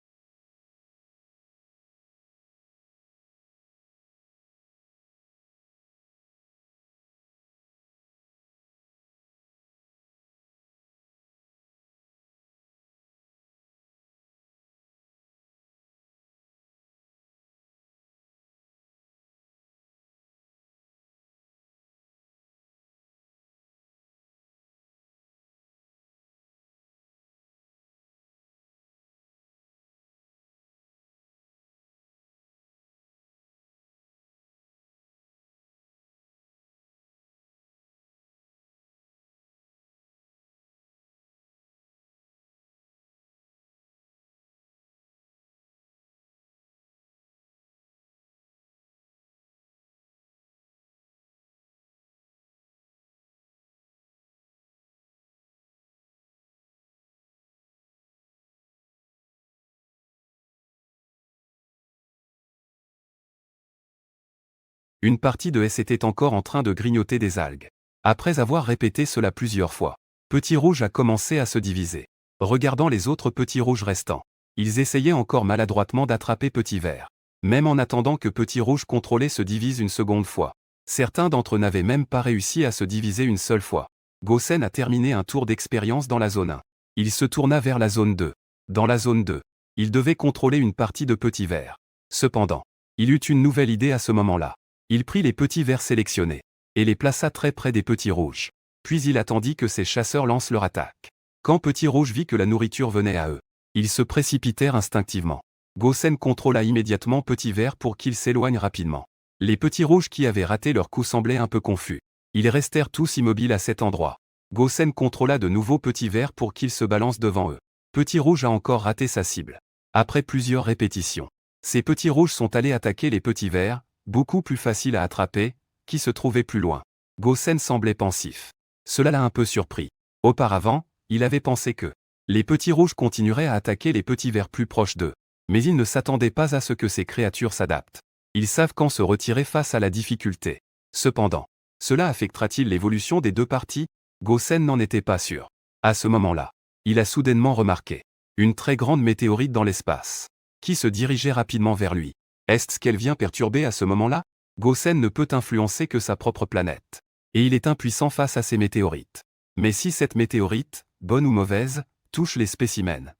A: Une partie de S était encore en train de grignoter des algues. Après avoir répété cela plusieurs fois, Petit Rouge a commencé à se diviser. Regardant les autres petits rouges restants, ils essayaient encore maladroitement d'attraper Petit Vert. Même en attendant que Petit Rouge contrôlé se divise une seconde fois. Certains d'entre eux n'avaient même pas réussi à se diviser une seule fois. Gosen a terminé un tour d'expérience dans la zone 1. Il se tourna vers la zone 2. Dans la zone 2, il devait contrôler une partie de Petit Vert. Cependant, il eut une nouvelle idée à ce moment-là. Il prit les petits verts sélectionnés et les plaça très près des petits rouges. Puis il attendit que ses chasseurs lancent leur attaque. Quand Petit Rouge vit que la nourriture venait à eux, ils se précipitèrent instinctivement. Gosen contrôla immédiatement Petit Vert pour qu'il s'éloigne rapidement. Les petits rouges qui avaient raté leur coup semblaient un peu confus. Ils restèrent tous immobiles à cet endroit. Gosen contrôla de nouveau Petit Vert pour qu'il se balance devant eux. Petit Rouge a encore raté sa cible. Après plusieurs répétitions, ces petits rouges sont allés attaquer les petits verts, beaucoup plus faciles à attraper, qui se trouvaient plus loin. Gosen semblait pensif. Cela l'a un peu surpris. Auparavant, il avait pensé que les petits rouges continueraient à attaquer les petits verts plus proches d'eux. Mais il ne s'attendait pas à ce que ces créatures s'adaptent. Ils savent quand se retirer face à la difficulté. Cependant, cela affectera-t-il l'évolution des deux parties? Gosen n'en était pas sûr. À ce moment-là, il a soudainement remarqué une très grande météorite dans l'espace, qui se dirigeait rapidement vers lui. Est-ce qu'elle vient perturber à ce moment-là? Gosen ne peut influencer que sa propre planète. Et il est impuissant face à ces météorites. Mais si cette météorite, bonne ou mauvaise, touche les spécimens,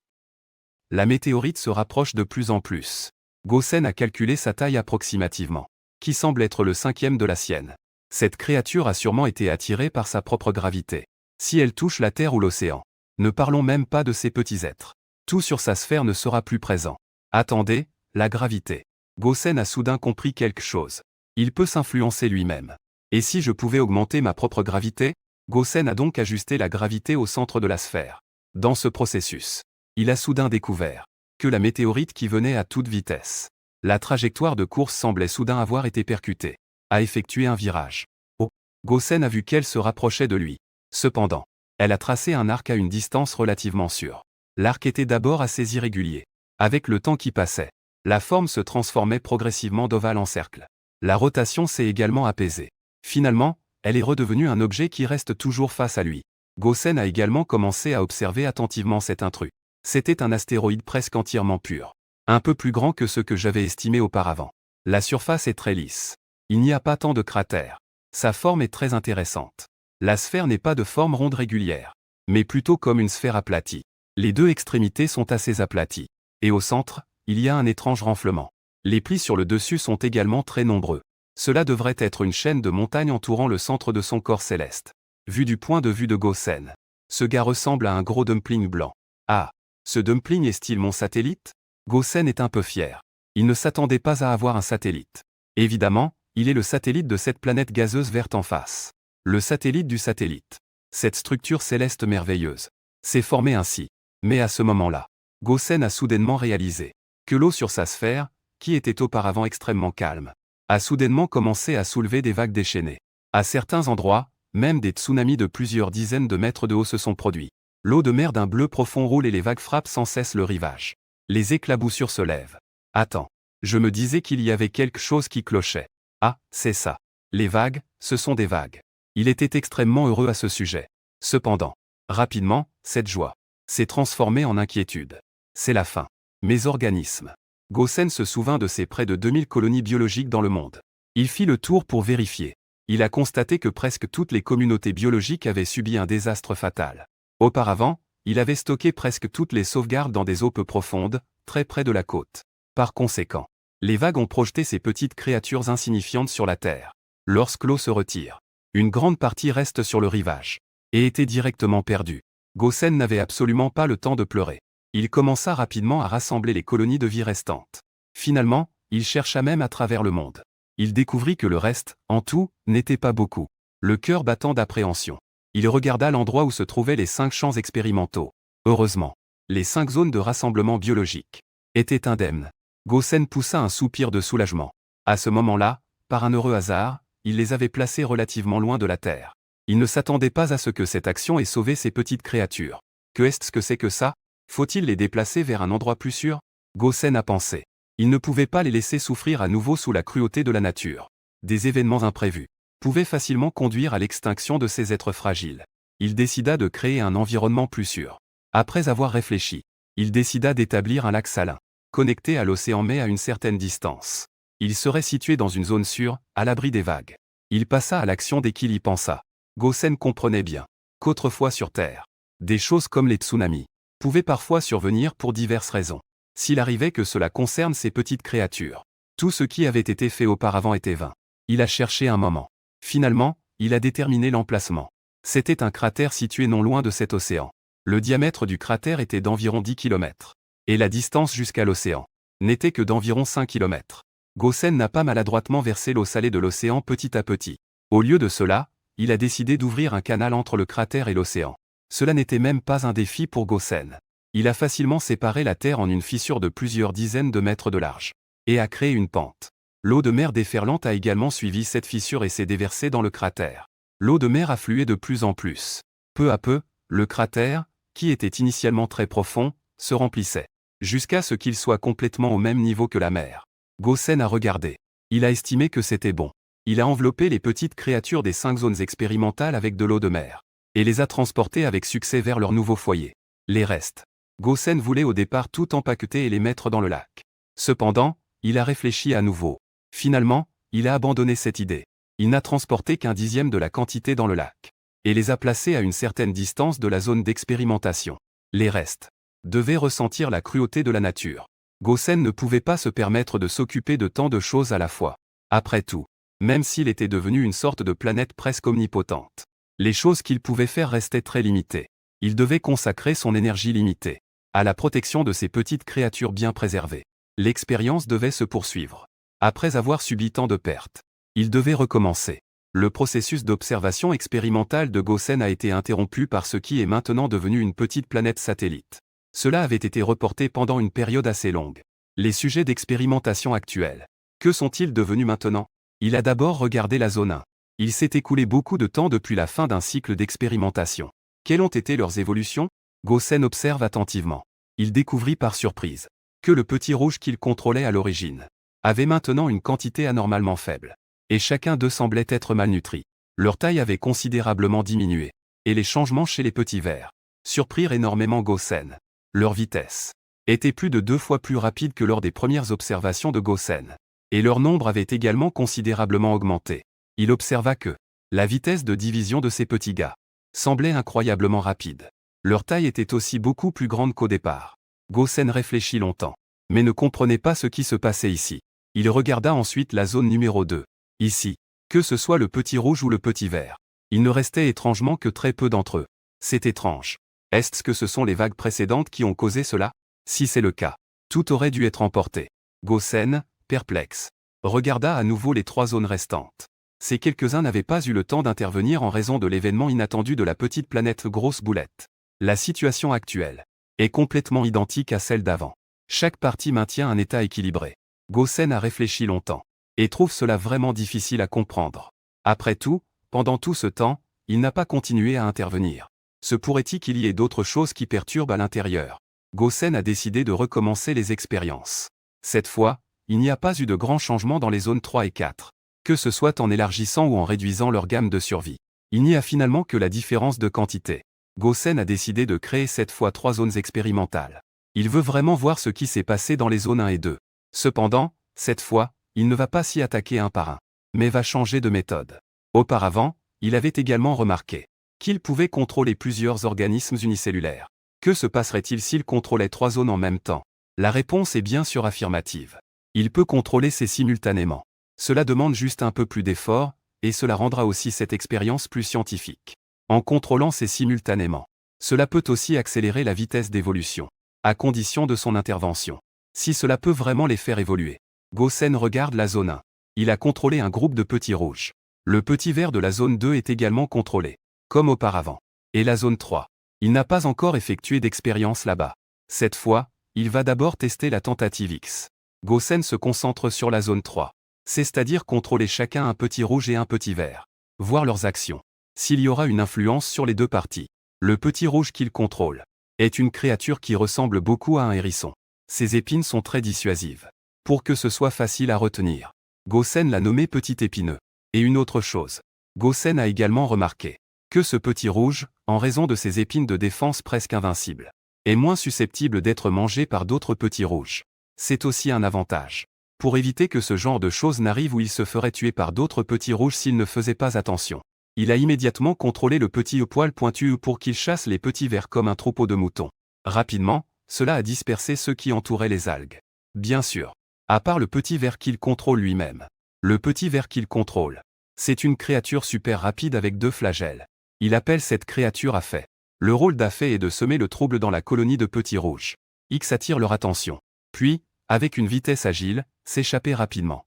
A: la météorite se rapproche de plus en plus. Gosen a calculé sa taille approximativement, qui semble être le 5e de la sienne. Cette créature a sûrement été attirée par sa propre gravité. Si elle touche la Terre ou l'océan, ne parlons même pas de ces petits êtres. Tout sur sa sphère ne sera plus présent. Attendez, la gravité. Gosen a soudain compris quelque chose. Il peut s'influencer lui-même. Et si je pouvais augmenter ma propre gravité? Gosen a donc ajusté la gravité au centre de la sphère. Dans ce processus, il a soudain découvert que la météorite qui venait à toute vitesse, la trajectoire de course semblait soudain avoir été percutée, a effectué un virage. Oh, Gosen a vu qu'elle se rapprochait de lui. Cependant, elle a tracé un arc à une distance relativement sûre. L'arc était d'abord assez irrégulier. Avec le temps qui passait, la forme se transformait progressivement d'ovale en cercle. La rotation s'est également apaisée. Finalement, elle est redevenue un objet qui reste toujours face à lui. Gosen a également commencé à observer attentivement cet intrus. C'était un astéroïde presque entièrement pur. Un peu plus grand que ce que j'avais estimé auparavant. La surface est très lisse. Il n'y a pas tant de cratères. Sa forme est très intéressante. La sphère n'est pas de forme ronde régulière, mais plutôt comme une sphère aplatie. Les deux extrémités sont assez aplaties. Et au centre, il y a un étrange renflement. Les plis sur le dessus sont également très nombreux. Cela devrait être une chaîne de montagnes entourant le centre de son corps céleste. Vu du point de vue de Gosen, ce gars ressemble à un gros dumpling blanc. Ah, ce dumpling est-il mon satellite? Gosen est un peu fier. Il ne s'attendait pas à avoir un satellite. Évidemment, il est le satellite de cette planète gazeuse verte en face. Le satellite du satellite. Cette structure céleste merveilleuse s'est formée ainsi. Mais à ce moment-là, Gosen a soudainement réalisé que l'eau sur sa sphère, qui était auparavant extrêmement calme, a soudainement commencé à soulever des vagues déchaînées. À certains endroits, même des tsunamis de plusieurs dizaines de mètres de haut se sont produits. L'eau de mer d'un bleu profond roule et les vagues frappent sans cesse le rivage. Les éclaboussures se lèvent. Attends, je me disais qu'il y avait quelque chose qui clochait. Ah, c'est ça. Les vagues, ce sont des vagues. Il était extrêmement heureux à ce sujet. Cependant, rapidement, cette joie s'est transformé en inquiétude. C'est la fin. Mes organismes. Gosen se souvint de ses près de 2000 colonies biologiques dans le monde. Il fit le tour pour vérifier. Il a constaté que presque toutes les communautés biologiques avaient subi un désastre fatal. Auparavant, il avait stocké presque toutes les sauvegardes dans des eaux peu profondes, très près de la côte. Par conséquent, les vagues ont projeté ces petites créatures insignifiantes sur la terre. Lorsque l'eau se retire, une grande partie reste sur le rivage et était directement perdue. Gosen n'avait absolument pas le temps de pleurer. Il commença rapidement à rassembler les colonies de vie restantes. Finalement, il chercha même à travers le monde. Il découvrit que le reste, en tout, n'était pas beaucoup. Le cœur battant d'appréhension. Il regarda l'endroit où se trouvaient les 5 champs expérimentaux. Heureusement, les 5 zones de rassemblement biologique étaient indemnes. Gosen poussa un soupir de soulagement. À ce moment-là, par un heureux hasard, il les avait placés relativement loin de la Terre. Il ne s'attendait pas à ce que cette action ait sauvé ces petites créatures. Que est-ce que c'est que ça? Faut-il les déplacer vers un endroit plus sûr? Gosen a pensé. Il ne pouvait pas les laisser souffrir à nouveau sous la cruauté de la nature. Des événements imprévus pouvaient facilement conduire à l'extinction de ces êtres fragiles. Il décida de créer un environnement plus sûr. Après avoir réfléchi, il décida d'établir un lac salin, connecté à l'océan mais à une certaine distance. Il serait situé dans une zone sûre, à l'abri des vagues. Il passa à l'action dès qu'il y pensa. Gosen comprenait bien qu'autrefois sur Terre, des choses comme les tsunamis pouvaient parfois survenir pour diverses raisons. S'il arrivait que cela concerne ces petites créatures, tout ce qui avait été fait auparavant était vain. Il a cherché un moment. Finalement, il a déterminé l'emplacement. C'était un cratère situé non loin de cet océan. Le diamètre du cratère était d'environ 10 km. Et la distance jusqu'à l'océan n'était que d'environ 5 km. Gosen n'a pas maladroitement versé l'eau salée de l'océan petit à petit. Au lieu de cela, il a décidé d'ouvrir un canal entre le cratère et l'océan. Cela n'était même pas un défi pour Gosen. Il a facilement séparé la Terre en une fissure de plusieurs dizaines de mètres de large, et a créé une pente. L'eau de mer déferlante a également suivi cette fissure et s'est déversée dans le cratère. L'eau de mer affluait de plus en plus. Peu à peu, le cratère, qui était initialement très profond, se remplissait, jusqu'à ce qu'il soit complètement au même niveau que la mer. Gosen a regardé. Il a estimé que c'était bon. Il a enveloppé les petites créatures des 5 zones expérimentales avec de l'eau de mer, et les a transportées avec succès vers leur nouveau foyer. Les restes. Gosen voulait au départ tout empaqueter et les mettre dans le lac. Cependant, il a réfléchi à nouveau. Finalement, il a abandonné cette idée. Il n'a transporté qu'un dixième de la quantité dans le lac, et les a placés à une certaine distance de la zone d'expérimentation. Les restes devaient ressentir la cruauté de la nature. Gosen ne pouvait pas se permettre de s'occuper de tant de choses à la fois. Après tout, même s'il était devenu une sorte de planète presque omnipotente, les choses qu'il pouvait faire restaient très limitées. Il devait consacrer son énergie limitée à la protection de ces petites créatures bien préservées. L'expérience devait se poursuivre. Après avoir subi tant de pertes, il devait recommencer. Le processus d'observation expérimentale de Gosen a été interrompu par ce qui est maintenant devenu une petite planète satellite. Cela avait été reporté pendant une période assez longue. Les sujets d'expérimentation actuels. Que sont-ils devenus maintenant? Il a d'abord regardé la zone 1. Il s'est écoulé beaucoup de temps depuis la fin d'un cycle d'expérimentation. Quelles ont été leurs évolutions? Gosen observe attentivement. Il découvrit par surprise que le petit rouge qu'il contrôlait à l'origine avait maintenant une quantité anormalement faible. Et chacun d'eux semblait être malnutri. Leur taille avait considérablement diminué. Et les changements chez les petits vers surprirent énormément Gosen. Leur vitesse était plus de 2 fois plus rapide que lors des premières observations de Gosen. Et leur nombre avait également considérablement augmenté. Il observa que la vitesse de division de ces petits gars semblait incroyablement rapide. Leur taille était aussi beaucoup plus grande qu'au départ. Gosen réfléchit longtemps, mais ne comprenait pas ce qui se passait ici. Il regarda ensuite la zone numéro 2. Ici, que ce soit le petit rouge ou le petit vert, il ne restait étrangement que très peu d'entre eux. C'est étrange. Est-ce que ce sont les vagues précédentes qui ont causé cela? Si c'est le cas, tout aurait dû être emporté. Gosen, perplexe, regarda à nouveau les 3 zones restantes. Ces quelques-uns n'avaient pas eu le temps d'intervenir en raison de l'événement inattendu de la petite planète grosse boulette. La situation actuelle est complètement identique à celle d'avant. Chaque partie maintient un état équilibré. Gosen a réfléchi longtemps et trouve cela vraiment difficile à comprendre. Après tout, pendant tout ce temps, il n'a pas continué à intervenir. Se pourrait-il qu'il y ait d'autres choses qui perturbent à l'intérieur? Gosen a décidé de recommencer les expériences. Cette fois, il n'y a pas eu de grands changements dans les zones 3 et 4. Que ce soit en élargissant ou en réduisant leur gamme de survie. Il n'y a finalement que la différence de quantité. Gosen a décidé de créer cette fois 3 zones expérimentales. Il veut vraiment voir ce qui s'est passé dans les zones 1 et 2. Cependant, cette fois, il ne va pas s'y attaquer un par un, mais va changer de méthode. Auparavant, il avait également remarqué qu'il pouvait contrôler plusieurs organismes unicellulaires. Que se passerait-il s'il contrôlait 3 zones en même temps? La réponse est bien sûr affirmative. Il peut contrôler ces simultanément. Cela demande juste un peu plus d'effort, et cela rendra aussi cette expérience plus scientifique. En contrôlant ces simultanément, cela peut aussi accélérer la vitesse d'évolution, à condition de son intervention. Si cela peut vraiment les faire évoluer. Gosen regarde la zone 1. Il a contrôlé un groupe de petits rouges. Le petit vert de la zone 2 est également contrôlé, comme auparavant. Et la zone 3. Il n'a pas encore effectué d'expérience là-bas. Cette fois, il va d'abord tester la tentative X. Gosen se concentre sur la zone 3. C'est-à-dire contrôler chacun un petit rouge et un petit vert. Voir leurs actions. S'il y aura une influence sur les deux parties. Le petit rouge qu'il contrôle est une créature qui ressemble beaucoup à un hérisson. Ses épines sont très dissuasives. Pour que ce soit facile à retenir, Gosen l'a nommé petit épineux. Et une autre chose. Gosen a également remarqué que ce petit rouge, en raison de ses épines de défense presque invincibles, est moins susceptible d'être mangé par d'autres petits rouges. C'est aussi un avantage. Pour éviter que ce genre de choses n'arrive où il se ferait tuer par d'autres petits rouges s'il ne faisait pas attention. Il a immédiatement contrôlé le petit poil pointu pour qu'il chasse les petits vers comme un troupeau de moutons. Rapidement, cela a dispersé ceux qui entouraient les algues. Bien sûr. À part le petit ver qu'il contrôle lui-même. Le petit ver qu'il contrôle. C'est une créature super rapide avec 2 flagelles. Il appelle cette créature Afet. Le rôle d'Afet est de semer le trouble dans la colonie de petits rouges. X attire leur attention. Puis, avec une vitesse agile, s'échapper rapidement.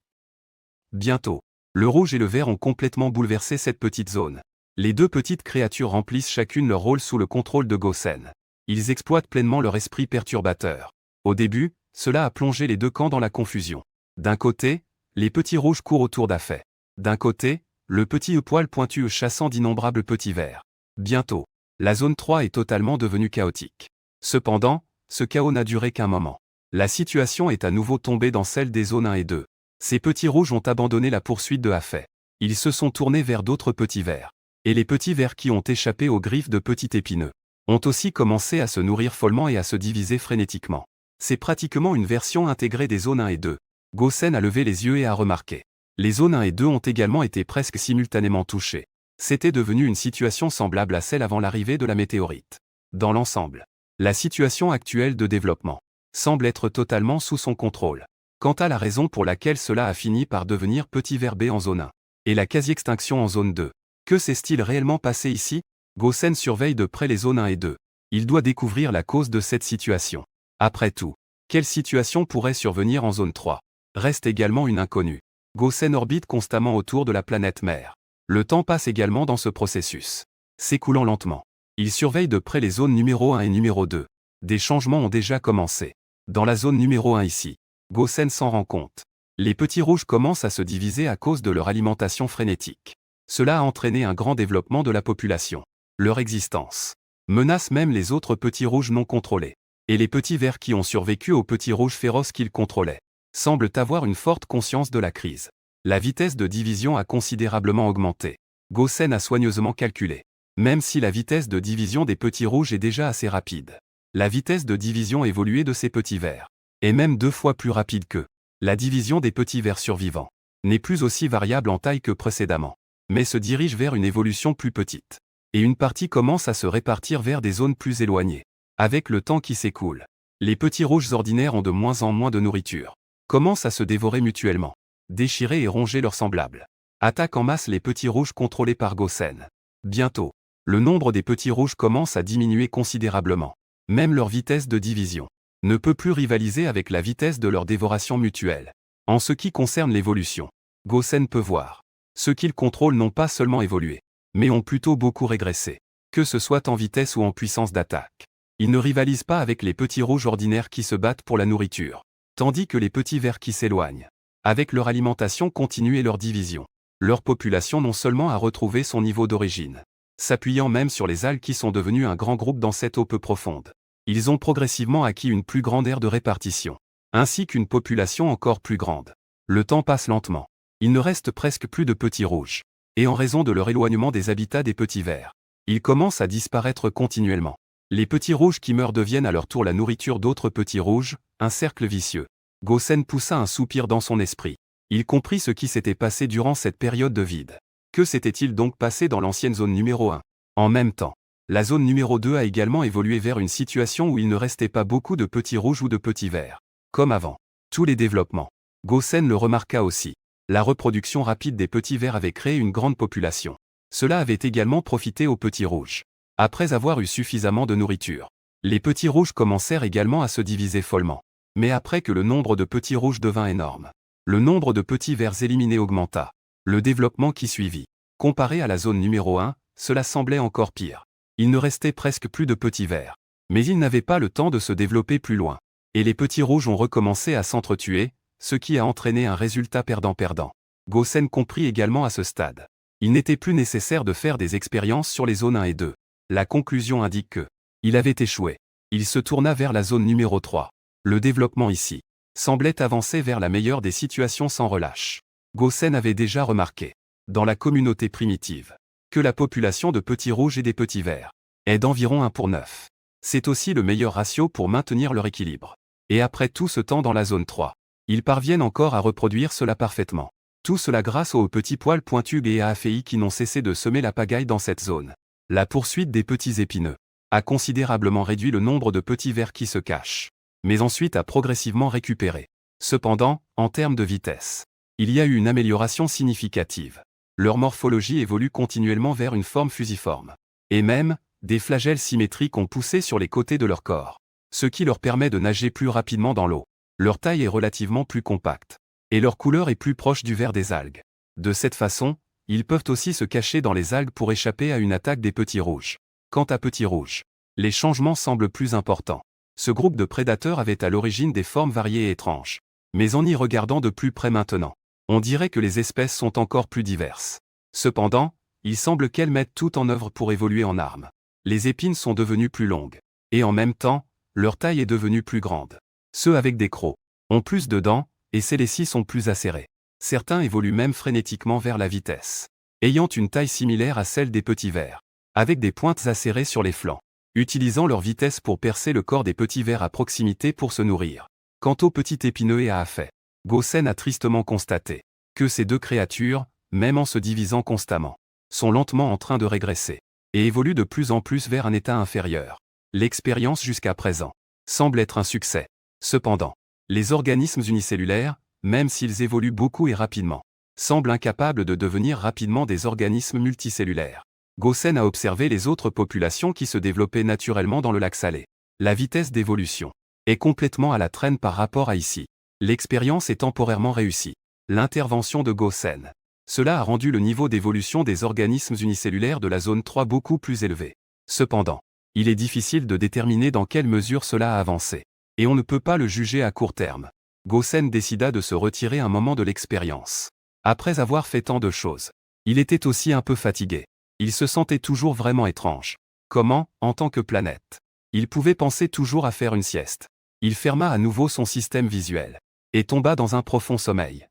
A: Bientôt, le rouge et le vert ont complètement bouleversé cette petite zone. Les 2 petites créatures remplissent chacune leur rôle sous le contrôle de Gosen. Ils exploitent pleinement leur esprit perturbateur. Au début, cela a plongé les 2 camps dans la confusion. D'un côté, les petits rouges courent autour d'Afet. D'un côté, le petit poil pointu chassant d'innombrables petits vers. Bientôt, la zone 3 est totalement devenue chaotique. Cependant, ce chaos n'a duré qu'un moment. La situation est à nouveau tombée dans celle des zones 1 et 2. Ces petits rouges ont abandonné la poursuite de Afet. Ils se sont tournés vers d'autres petits vers. Et les petits vers qui ont échappé aux griffes de petits épineux ont aussi commencé à se nourrir follement et à se diviser frénétiquement. C'est pratiquement une version intégrée des zones 1 et 2. Gosen a levé les yeux et a remarqué. Les zones 1 et 2 ont également été presque simultanément touchées. C'était devenu une situation semblable à celle avant l'arrivée de la météorite. Dans l'ensemble, la situation actuelle de développement semble être totalement sous son contrôle. Quant à la raison pour laquelle cela a fini par devenir petit ver B en zone 1, et la quasi-extinction en zone 2, que s'est-il réellement passé ici? Gosen surveille de près les zones 1 et 2. Il doit découvrir la cause de cette situation. Après tout, quelle situation pourrait survenir en zone 3? Reste également une inconnue. Gosen orbite constamment autour de la planète mère. Le temps passe également dans ce processus, s'écoulant lentement. Il surveille de près les zones numéro 1 et numéro 2. Des changements ont déjà commencé. Dans la zone numéro 1 ici, Gosen s'en rend compte. Les petits rouges commencent à se diviser à cause de leur alimentation frénétique. Cela a entraîné un grand développement de la population. Leur existence menace même les autres petits rouges non contrôlés. Et les petits verts qui ont survécu aux petits rouges féroces qu'ils contrôlaient semblent avoir une forte conscience de la crise. La vitesse de division a considérablement augmenté. Gosen a soigneusement calculé. Même si la vitesse de division des petits rouges est déjà assez rapide, la vitesse de division évoluée de ces petits verts est même 2 fois plus rapide que la division des petits verts survivants. N'est plus aussi variable en taille que précédemment, mais se dirige vers une évolution plus petite. Et une partie commence à se répartir vers des zones plus éloignées. Avec le temps qui s'écoule, les petits rouges ordinaires ont de moins en moins de nourriture, commencent à se dévorer mutuellement, déchirer et ronger leurs semblables. Attaquent en masse les petits rouges contrôlés par Gosen. Bientôt, le nombre des petits rouges commence à diminuer considérablement. Même leur vitesse de division ne peut plus rivaliser avec la vitesse de leur dévoration mutuelle. En ce qui concerne l'évolution, Gosen peut voir. Ceux qu'ils contrôlent n'ont pas seulement évolué, mais ont plutôt beaucoup régressé, que ce soit en vitesse ou en puissance d'attaque. Ils ne rivalisent pas avec les petits rouges ordinaires qui se battent pour la nourriture, tandis que les petits verts qui s'éloignent, avec leur alimentation continue et leur division. Leur population non seulement a retrouvé son niveau d'origine, s'appuyant même sur les algues qui sont devenues un grand groupe dans cette eau peu profonde. Ils ont progressivement acquis une plus grande aire de répartition, ainsi qu'une population encore plus grande. Le temps passe lentement. Il ne reste presque plus de petits rouges. Et en raison de leur éloignement des habitats des petits verts, Ils commencent à disparaître continuellement. Les petits rouges qui meurent deviennent à leur tour la nourriture d'autres petits rouges, un cercle vicieux. Gosen poussa un soupir dans son esprit. Il comprit ce qui s'était passé durant cette période de vide. Que s'était-il donc passé dans l'ancienne zone numéro 1? En même temps, la zone numéro 2 a également évolué vers une situation où il ne restait pas beaucoup de petits rouges ou de petits verts. Comme avant. Tous les développements. Gosen le remarqua aussi. La reproduction rapide des petits verts avait créé une grande population. Cela avait également profité aux petits rouges. Après avoir eu suffisamment de nourriture, les petits rouges commencèrent également à se diviser follement. Mais après que le nombre de petits rouges devint énorme, le nombre de petits verts éliminés augmenta. Le développement qui suivit. Comparé à la zone numéro 1, cela semblait encore pire. Il ne restait presque plus de petits verts. Mais ils n'avaient pas le temps de se développer plus loin. Et les petits rouges ont recommencé à s'entretuer, ce qui a entraîné un résultat perdant-perdant. Gosen comprit également à ce stade. Il n'était plus nécessaire de faire des expériences sur les zones 1 et 2. La conclusion indique que il avait échoué. Il se tourna vers la zone numéro 3. Le développement ici semblait avancer vers la meilleure des situations sans relâche. Gosen avait déjà remarqué, dans la communauté primitive, que la population de petits rouges et des petits verts est d'environ 1 pour 9. C'est aussi le meilleur ratio pour maintenir leur équilibre. Et après tout ce temps dans la zone 3, ils parviennent encore à reproduire cela parfaitement. Tout cela grâce aux petits poils pointus et à Afei qui n'ont cessé de semer la pagaille dans cette zone. La poursuite des petits épineux a considérablement réduit le nombre de petits vers qui se cachent, mais ensuite a progressivement récupéré. Cependant, en termes de vitesse, il y a eu une amélioration significative. Leur morphologie évolue continuellement vers une forme fusiforme. Et même, des flagelles symétriques ont poussé sur les côtés de leur corps, ce qui leur permet de nager plus rapidement dans l'eau. Leur taille est relativement plus compacte, et leur couleur est plus proche du vert des algues. De cette façon, ils peuvent aussi se cacher dans les algues pour échapper à une attaque des petits rouges. Quant à petits rouges, les changements semblent plus importants. Ce groupe de prédateurs avait à l'origine des formes variées et étranges. Mais en y regardant de plus près maintenant, on dirait que les espèces sont encore plus diverses. Cependant, il semble qu'elles mettent tout en œuvre pour évoluer en armes. Les épines sont devenues plus longues. Et en même temps, leur taille est devenue plus grande. Ceux avec des crocs ont plus de dents, et celles-ci sont plus acérées. Certains évoluent même frénétiquement vers la vitesse, ayant une taille similaire à celle des petits vers, avec des pointes acérées sur les flancs, utilisant leur vitesse pour percer le corps des petits vers à proximité pour se nourrir. Quant aux petits épineux et à Afei, Gosen a tristement constaté que ces deux créatures, même en se divisant constamment, sont lentement en train de régresser, et évoluent de plus en plus vers un état inférieur. L'expérience jusqu'à présent semble être un succès. Cependant, les organismes unicellulaires, même s'ils évoluent beaucoup et rapidement, semblent incapables de devenir rapidement des organismes multicellulaires. Gosen a observé les autres populations qui se développaient naturellement dans le lac salé. La vitesse d'évolution est complètement à la traîne par rapport à ici. L'expérience est temporairement réussie. L'intervention de Gosen. Cela a rendu le niveau d'évolution des organismes unicellulaires de la zone 3 beaucoup plus élevé. Cependant, il est difficile de déterminer dans quelle mesure cela a avancé. Et on ne peut pas le juger à court terme. Gosen décida de se retirer un moment de l'expérience. Après avoir fait tant de choses, il était aussi un peu fatigué. Il se sentait toujours vraiment étrange. Comment, en tant que planète, il pouvait penser toujours à faire une sieste. Il ferma à nouveau son système visuel et tomba dans un profond sommeil.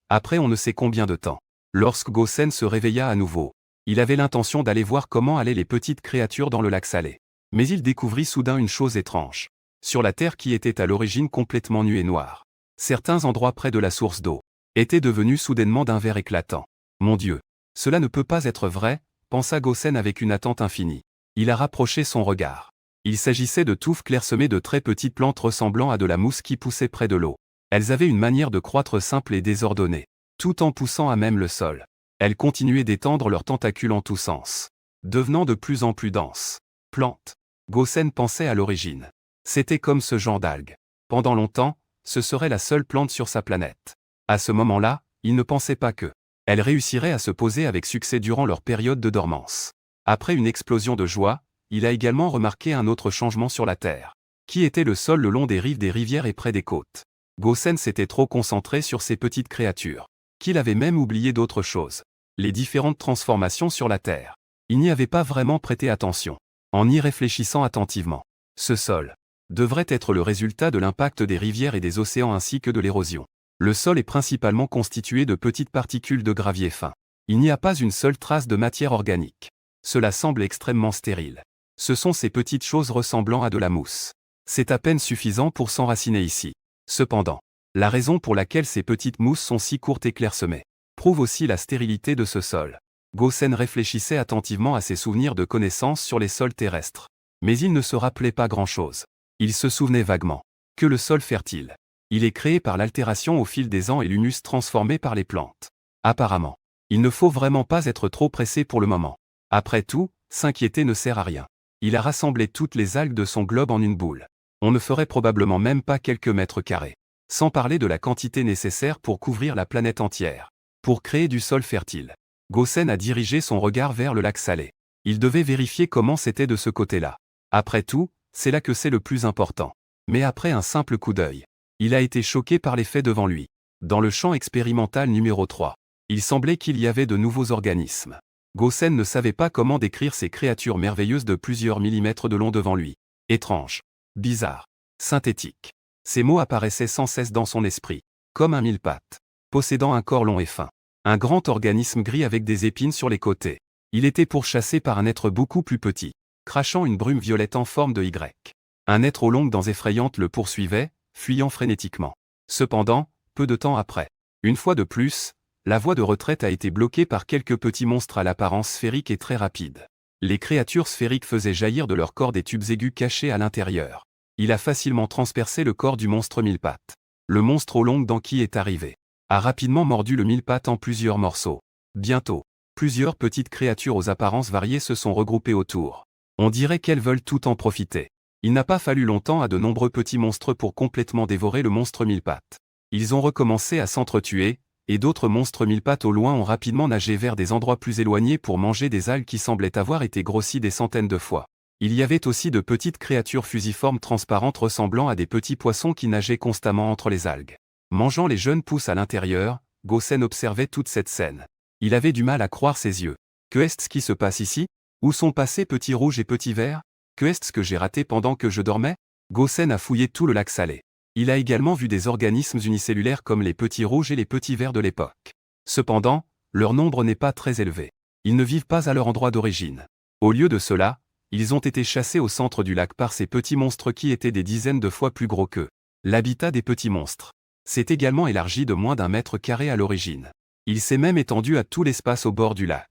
A: Après on ne sait combien de temps, lorsque Gosen se réveilla à nouveau, il avait l'intention d'aller voir comment allaient les petites créatures dans le lac salé. Mais il découvrit soudain une chose étrange. Sur la terre qui était à l'origine complètement nue et noire, certains endroits près de la source d'eau étaient devenus soudainement d'un vert éclatant. Mon Dieu, cela ne peut pas être vrai, pensa Gosen avec une attente infinie. Il a rapproché son regard. Il s'agissait de touffes clairsemées de très petites plantes ressemblant à de la mousse qui poussaient près de l'eau. Elles avaient une manière de croître simple et désordonnée, tout en poussant à même le sol. Elles continuaient d'étendre leurs tentacules en tous sens, devenant de plus en plus denses. Plantes. Gosen pensait à l'origine. C'était comme ce genre d'algues. Pendant longtemps, ce serait la seule plante sur sa planète. À ce moment-là, il ne pensait pas que elles réussiraient à se poser avec succès durant leur période de dormance. Après une explosion de joie, il a également remarqué un autre changement sur la Terre, qui était le sol le long des rives des rivières et près des côtes. Gosen s'était trop concentré sur ces petites créatures, qu'il avait même oublié d'autres choses. Les différentes transformations sur la Terre. Il n'y avait pas vraiment prêté attention. En y réfléchissant attentivement, ce sol devrait être le résultat de l'impact des rivières et des océans ainsi que de l'érosion. Le sol est principalement constitué de petites particules de gravier fin. Il n'y a pas une seule trace de matière organique. Cela semble extrêmement stérile. Ce sont ces petites choses ressemblant à de la mousse. C'est à peine suffisant pour s'enraciner ici. Cependant, la raison pour laquelle ces petites mousses sont si courtes et clairsemées prouve aussi la stérilité de ce sol. Gosen réfléchissait attentivement à ses souvenirs de connaissances sur les sols terrestres. Mais il ne se rappelait pas grand-chose. Il se souvenait vaguement que le sol fertile, il est créé par l'altération au fil des ans et l'humus transformé par les plantes. Apparemment, il ne faut vraiment pas être trop pressé pour le moment. Après tout, s'inquiéter ne sert à rien. Il a rassemblé toutes les algues de son globe en une boule. On ne ferait probablement même pas quelques mètres carrés. Sans parler de la quantité nécessaire pour couvrir la planète entière. Pour créer du sol fertile, Gosen a dirigé son regard vers le lac salé. Il devait vérifier comment c'était de ce côté-là. Après tout, c'est là que c'est le plus important. Mais après un simple coup d'œil, il a été choqué par les faits devant lui. Dans le champ expérimental numéro 3, il semblait qu'il y avait de nouveaux organismes. Gosen ne savait pas comment décrire ces créatures merveilleuses de plusieurs millimètres de long devant lui. Étrange, bizarre, synthétique. Ces mots apparaissaient sans cesse dans son esprit, comme un mille-pattes, possédant un corps long et fin. Un grand organisme gris avec des épines sur les côtés. Il était pourchassé par un être beaucoup plus petit, crachant une brume violette en forme de Y. Un être aux longues dents effrayantes le poursuivait, fuyant frénétiquement. Cependant, peu de temps après, une fois de plus, la voie de retraite a été bloquée par quelques petits monstres à l'apparence sphérique et très rapide. Les créatures sphériques faisaient jaillir de leur corps des tubes aigus cachés à l'intérieur. Il a facilement transpercé le corps du monstre mille-pattes. Le monstre aux longues dents qui est arrivé a rapidement mordu le mille-pattes en plusieurs morceaux. Bientôt, plusieurs petites créatures aux apparences variées se sont regroupées autour. On dirait qu'elles veulent tout en profiter. Il n'a pas fallu longtemps à de nombreux petits monstres pour complètement dévorer le monstre mille-pattes. Ils ont recommencé à s'entretuer, et d'autres monstres mille-pattes au loin ont rapidement nagé vers des endroits plus éloignés pour manger des algues qui semblaient avoir été grossies des centaines de fois. Il y avait aussi de petites créatures fusiformes transparentes ressemblant à des petits poissons qui nageaient constamment entre les algues. Mangeant les jeunes pousses à l'intérieur, Gosen observait toute cette scène. Il avait du mal à croire ses yeux. Que est-ce qui se passe ici? Où sont passés petits rouges et petits verts? Que est-ce que j'ai raté pendant que je dormais? Gosen a fouillé tout le lac salé. Il a également vu des organismes unicellulaires comme les petits rouges et les petits verts de l'époque. Cependant, leur nombre n'est pas très élevé. Ils ne vivent pas à leur endroit d'origine. Au lieu de cela, ils ont été chassés au centre du lac par ces petits monstres qui étaient des dizaines de fois plus gros qu'eux. L'habitat des petits monstres s'est également élargi de moins d'1 mètre carré à l'origine. Il s'est même étendu à tout l'espace au bord du lac.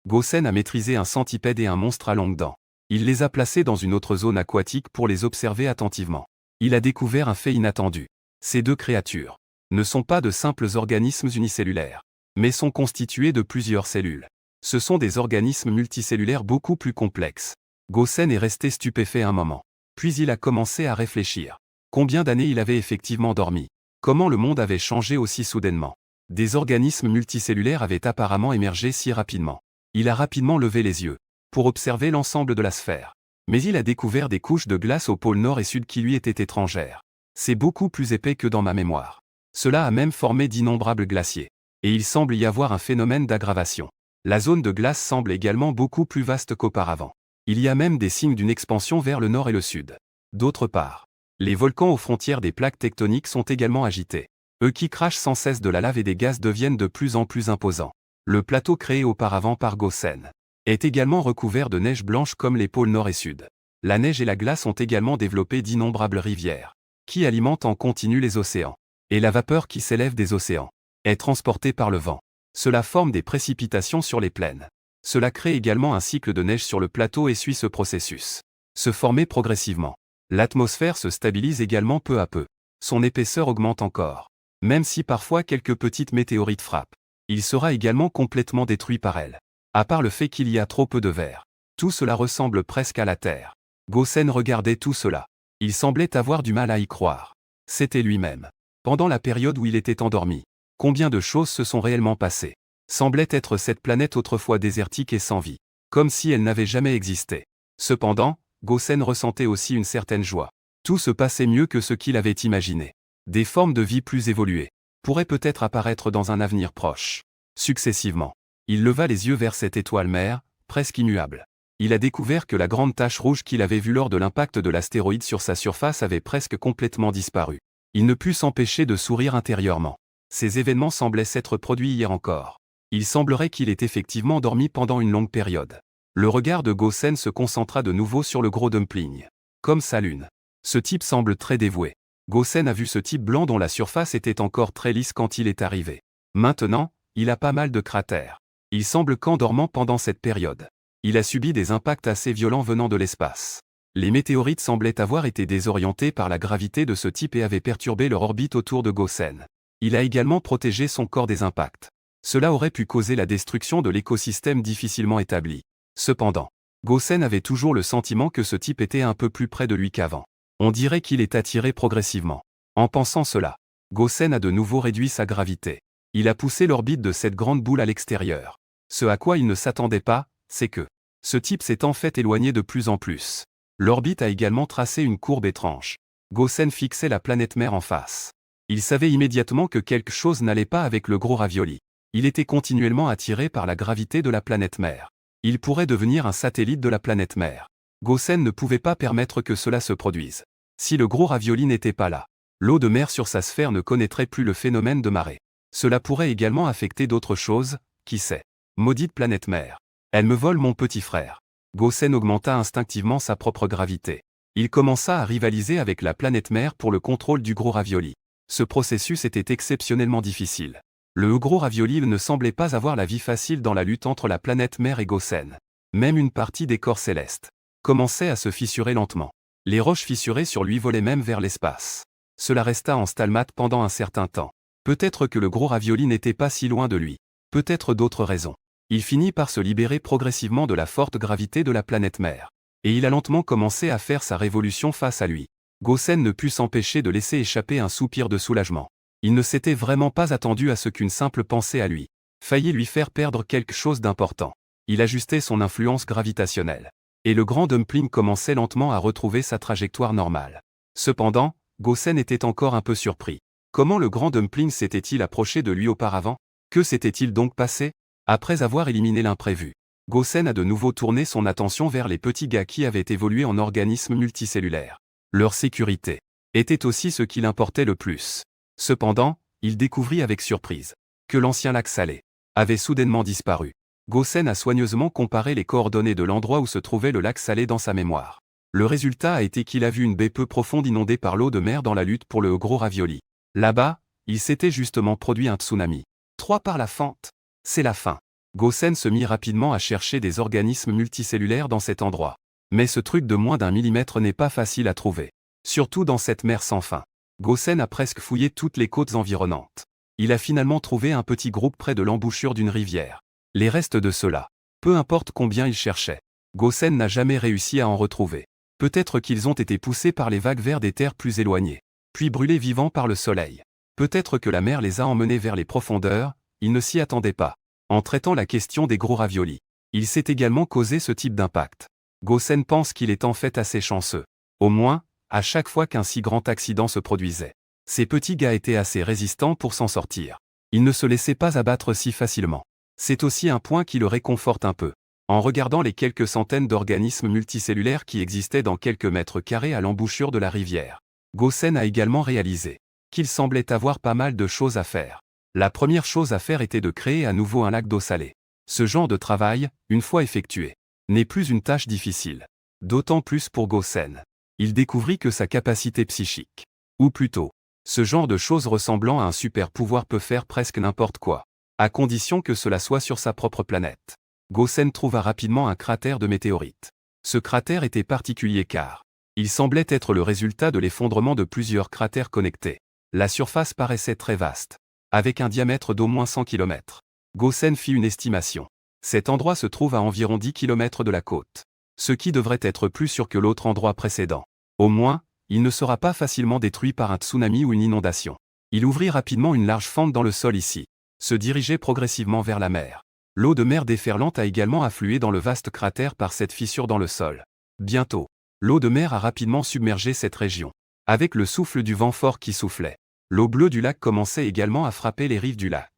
A: Gosen a maîtrisé un centipède et un monstre à longues dents. Il les a placés dans une autre zone aquatique pour les observer attentivement. Il a découvert un fait inattendu. Ces deux créatures ne sont pas de simples organismes unicellulaires, mais sont constitués de plusieurs cellules. Ce sont des organismes multicellulaires beaucoup plus complexes. Gosen est resté stupéfait un moment. Puis il a commencé à réfléchir. Combien d'années il avait effectivement dormi? Comment le monde avait changé aussi soudainement? Des organismes multicellulaires avaient apparemment émergé si rapidement. Il a rapidement levé les yeux pour observer l'ensemble de la sphère. Mais il a découvert des couches de glace au pôle nord et sud qui lui étaient étrangères. C'est beaucoup plus épais que dans ma mémoire. Cela a même formé d'innombrables glaciers. Et il semble y avoir un phénomène d'aggravation. La zone de glace semble également beaucoup plus vaste qu'auparavant. Il y a même des signes d'une expansion vers le nord et le sud. D'autre part, les volcans aux frontières des plaques tectoniques sont également agités. Eux qui crachent sans cesse de la lave et des gaz deviennent de plus en plus imposants. Le plateau créé auparavant par Gosen est également recouvert de neige blanche comme les pôles nord et sud. La neige et la glace ont également développé d'innombrables rivières, qui alimentent en continu les océans. Et la vapeur qui s'élève des océans est transportée par le vent. Cela forme des précipitations sur les plaines. Cela crée également un cycle de neige sur le plateau et suit ce processus. Se former progressivement. L'atmosphère se stabilise également peu à peu. Son épaisseur augmente encore. Même si parfois quelques petites météorites frappent, il sera également complètement détruit par elles. À part le fait qu'il y a trop peu de verre. Tout cela ressemble presque à la Terre. Gosen regardait tout cela. Il semblait avoir du mal à y croire. C'était lui-même. Pendant la période où il était endormi, combien de choses se sont réellement passées? Semblait être cette planète autrefois désertique et sans vie. Comme si elle n'avait jamais existé. Cependant, Gosen ressentait aussi une certaine joie. Tout se passait mieux que ce qu'il avait imaginé. Des formes de vie plus évoluées pourraient peut-être apparaître dans un avenir proche. Successivement, il leva les yeux vers cette étoile mère, presque immuable. Il a découvert que la grande tache rouge qu'il avait vue lors de l'impact de l'astéroïde sur sa surface avait presque complètement disparu. Il ne put s'empêcher de sourire intérieurement. Ces événements semblaient s'être produits hier encore. Il semblerait qu'il ait effectivement dormi pendant une longue période. Le regard de Gosen se concentra de nouveau sur le gros dumpling. Comme sa lune. Ce type semble très dévoué. Gosen a vu ce type blanc dont la surface était encore très lisse quand il est arrivé. Maintenant, il a pas mal de cratères. Il semble qu'endormant pendant cette période. Il a subi des impacts assez violents venant de l'espace. Les météorites semblaient avoir été désorientés par la gravité de ce type et avaient perturbé leur orbite autour de Gosen. Il a également protégé son corps des impacts. Cela aurait pu causer la destruction de l'écosystème difficilement établi. Cependant, Gosen avait toujours le sentiment que ce type était un peu plus près de lui qu'avant. On dirait qu'il est attiré progressivement. En pensant cela, Gosen a de nouveau réduit sa gravité. Il a poussé l'orbite de cette grande boule à l'extérieur. Ce à quoi il ne s'attendait pas, c'est que ce type s'est en fait éloigné de plus en plus. L'orbite a également tracé une courbe étrange. Gosen fixait la planète mère en face. Il savait immédiatement que quelque chose n'allait pas avec le gros ravioli. Il était continuellement attiré par la gravité de la planète mère. Il pourrait devenir un satellite de la planète mère. Gosen ne pouvait pas permettre que cela se produise. Si le gros ravioli n'était pas là, l'eau de mer sur sa sphère ne connaîtrait plus le phénomène de marée. Cela pourrait également affecter d'autres choses, qui sait. Maudite planète mère. Elle me vole mon petit frère. Gosen augmenta instinctivement sa propre gravité. Il commença à rivaliser avec la planète mère pour le contrôle du gros ravioli. Ce processus était exceptionnellement difficile. Le gros ravioli ne semblait pas avoir la vie facile dans la lutte entre la planète mère et Gosen. Même une partie des corps célestes commençait à se fissurer lentement. Les roches fissurées sur lui volaient même vers l'espace. Cela resta en stalmate pendant un certain temps. Peut-être que le gros ravioli n'était pas si loin de lui. Peut-être d'autres raisons. Il finit par se libérer progressivement de la forte gravité de la planète mère. Et il a lentement commencé à faire sa révolution face à lui. Gosen ne put s'empêcher de laisser échapper un soupir de soulagement. Il ne s'était vraiment pas attendu à ce qu'une simple pensée à lui faillit lui faire perdre quelque chose d'important. Il ajustait son influence gravitationnelle. Et le grand dumpling commençait lentement à retrouver sa trajectoire normale. Cependant, Gosen était encore un peu surpris. Comment le grand dumpling s'était-il approché de lui auparavant? Que s'était-il donc passé? Après avoir éliminé l'imprévu, Gosen a de nouveau tourné son attention vers les petits gars qui avaient évolué en organismes multicellulaires. Leur sécurité était aussi ce qui l'importait le plus. Cependant, il découvrit avec surprise que l'ancien lac salé avait soudainement disparu. Gosen a soigneusement comparé les coordonnées de l'endroit où se trouvait le lac salé dans sa mémoire. Le résultat a été qu'il a vu une baie peu profonde inondée par l'eau de mer dans la lutte pour le gros ravioli. Là-bas, il s'était justement produit un tsunami. 3 par la fente. C'est la fin. Gosen se mit rapidement à chercher des organismes multicellulaires dans cet endroit. Mais ce truc de moins d'1 millimètre n'est pas facile à trouver. Surtout dans cette mer sans fin. Gosen a presque fouillé toutes les côtes environnantes. Il a finalement trouvé un petit groupe près de l'embouchure d'une rivière. Les restes de cela. Peu importe combien il cherchait. Gosen n'a jamais réussi à en retrouver. Peut-être qu'ils ont été poussés par les vagues vers des terres plus éloignées. Puis brûlés vivants par le soleil. Peut-être que la mer les a emmenés vers les profondeurs, il ne s'y attendait pas. En traitant la question des gros raviolis, il s'est également causé ce type d'impact. Gosen pense qu'il est en fait assez chanceux. Au moins, à chaque fois qu'un si grand accident se produisait, ces petits gars étaient assez résistants pour s'en sortir. Ils ne se laissaient pas abattre si facilement. C'est aussi un point qui le réconforte un peu. En regardant les quelques centaines d'organismes multicellulaires qui existaient dans quelques mètres carrés à l'embouchure de la rivière, Gosen a également réalisé qu'il semblait avoir pas mal de choses à faire. La première chose à faire était de créer à nouveau un lac d'eau salée. Ce genre de travail, une fois effectué, n'est plus une tâche difficile. D'autant plus pour Gosen. Il découvrit que sa capacité psychique, ou plutôt, ce genre de choses ressemblant à un super pouvoir peut faire presque n'importe quoi, à condition que cela soit sur sa propre planète. Gosen trouva rapidement un cratère de météorite. Ce cratère était particulier car il semblait être le résultat de l'effondrement de plusieurs cratères connectés. La surface paraissait très vaste, avec un diamètre d'au moins 100 km. Gosen fit une estimation. Cet endroit se trouve à environ 10 km de la côte, ce qui devrait être plus sûr que l'autre endroit précédent. Au moins, il ne sera pas facilement détruit par un tsunami ou une inondation. Il ouvrit rapidement une large fente dans le sol ici, se dirigeait progressivement vers la mer. L'eau de mer déferlante a également afflué dans le vaste cratère par cette fissure dans le sol. Bientôt, l'eau de mer a rapidement submergé cette région. Avec le souffle du vent fort qui soufflait, l'eau bleue du lac commençait également à frapper les rives du lac.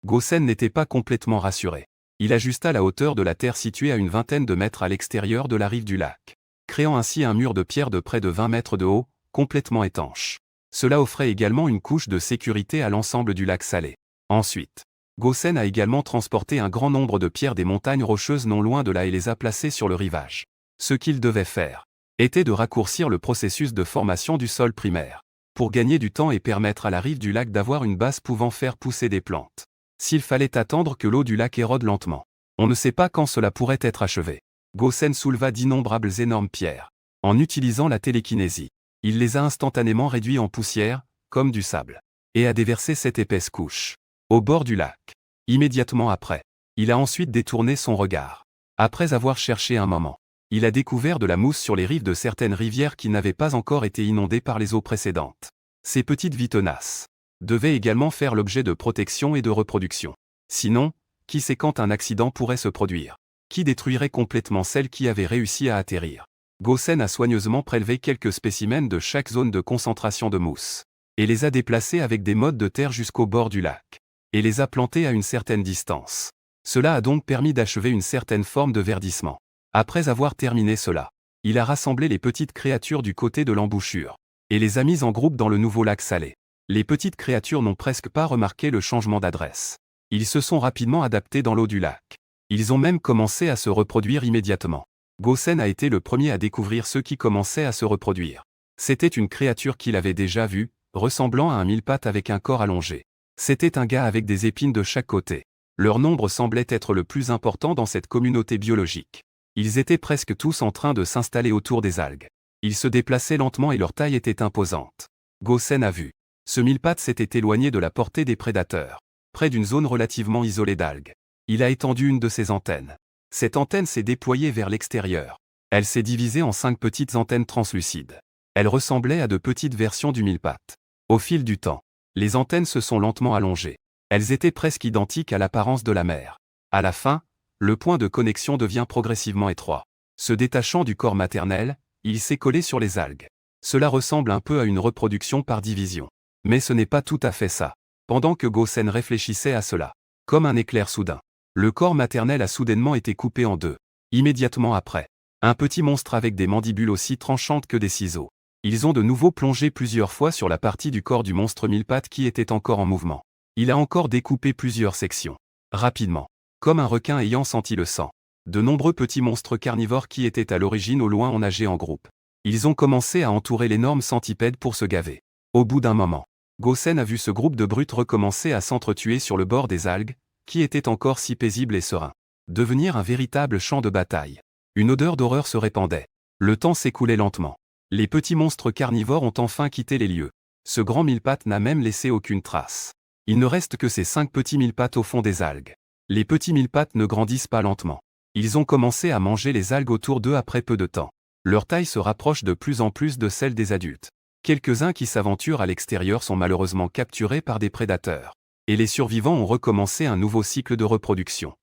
A: Gosen n'était pas complètement rassuré. Il ajusta la hauteur de la terre située à une vingtaine de mètres à l'extérieur de la rive du lac, créant ainsi un mur de pierre de près de 20 mètres de haut, complètement étanche. Cela offrait également une couche de sécurité à l'ensemble du lac salé. Ensuite, Gosen a également transporté un grand nombre de pierres des montagnes rocheuses non loin de là et les a placées sur le rivage. Ce qu'il devait faire était de raccourcir le processus de formation du sol primaire, pour gagner du temps et permettre à la rive du lac d'avoir une base pouvant faire pousser des plantes. S'il fallait attendre que l'eau du lac érode lentement, on ne sait pas quand cela pourrait être achevé. Gosen souleva d'innombrables énormes pierres. En utilisant la télékinésie, il les a instantanément réduits en poussière, comme du sable, et a déversé cette épaisse couche au bord du lac. Immédiatement après, il a ensuite détourné son regard. Après avoir cherché un moment, il a découvert de la mousse sur les rives de certaines rivières qui n'avaient pas encore été inondées par les eaux précédentes. Ces petites vies tenaces devaient également faire l'objet de protection et de reproduction. Sinon, qui sait quand un accident pourrait se produire, qui détruirait complètement celles qui avaient réussi à atterrir. Gosen a soigneusement prélevé quelques spécimens de chaque zone de concentration de mousse, et les a déplacés avec des mottes de terre jusqu'au bord du lac, et les a plantés à une certaine distance. Cela a donc permis d'achever une certaine forme de verdissement. Après avoir terminé cela, il a rassemblé les petites créatures du côté de l'embouchure, et les a mises en groupe dans le nouveau lac salé. Les petites créatures n'ont presque pas remarqué le changement d'adresse. Ils se sont rapidement adaptés dans l'eau du lac. Ils ont même commencé à se reproduire immédiatement. Gosen a été le premier à découvrir ceux qui commençaient à se reproduire. C'était une créature qu'il avait déjà vue, ressemblant à un mille-pattes avec un corps allongé. C'était un gars avec des épines de chaque côté. Leur nombre semblait être le plus important dans cette communauté biologique. Ils étaient presque tous en train de s'installer autour des algues. Ils se déplaçaient lentement et leur taille était imposante. Gosen a vu. Ce mille-pattes s'était éloigné de la portée des prédateurs, près d'une zone relativement isolée d'algues. Il a étendu une de ses antennes. Cette antenne s'est déployée vers l'extérieur. Elle s'est divisée en 5 petites antennes translucides. Elles ressemblaient à de petites versions du mille-pattes. Au fil du temps, les antennes se sont lentement allongées. Elles étaient presque identiques à l'apparence de la mer. À la fin, le point de connexion devient progressivement étroit. Se détachant du corps maternel, il s'est collé sur les algues. Cela ressemble un peu à une reproduction par division. Mais ce n'est pas tout à fait ça. Pendant que Gosen réfléchissait à cela, comme un éclair soudain, le corps maternel a soudainement été coupé en deux. Immédiatement après, un petit monstre avec des mandibules aussi tranchantes que des ciseaux. Ils ont de nouveau plongé plusieurs fois sur la partie du corps du monstre mille-pattes qui était encore en mouvement. Il a encore découpé plusieurs sections. Rapidement, comme un requin ayant senti le sang. De nombreux petits monstres carnivores qui étaient à l'origine au loin ont nagé en groupe. Ils ont commencé à entourer l'énorme centipède pour se gaver. Au bout d'un moment, Gosen a vu ce groupe de brutes recommencer à s'entretuer sur le bord des algues, qui étaient encore si paisibles et sereins. Devenir un véritable champ de bataille. Une odeur d'horreur se répandait. Le temps s'écoulait lentement. Les petits monstres carnivores ont enfin quitté les lieux. Ce grand mille-pattes n'a même laissé aucune trace. Il ne reste que ces 5 petits mille-pattes au fond des algues. Les petits mille-pattes ne grandissent pas lentement. Ils ont commencé à manger les algues autour d'eux après peu de temps. Leur taille se rapproche de plus en plus de celle des adultes. Quelques-uns qui s'aventurent à l'extérieur sont malheureusement capturés par des prédateurs. Et les survivants ont recommencé un nouveau cycle de reproduction.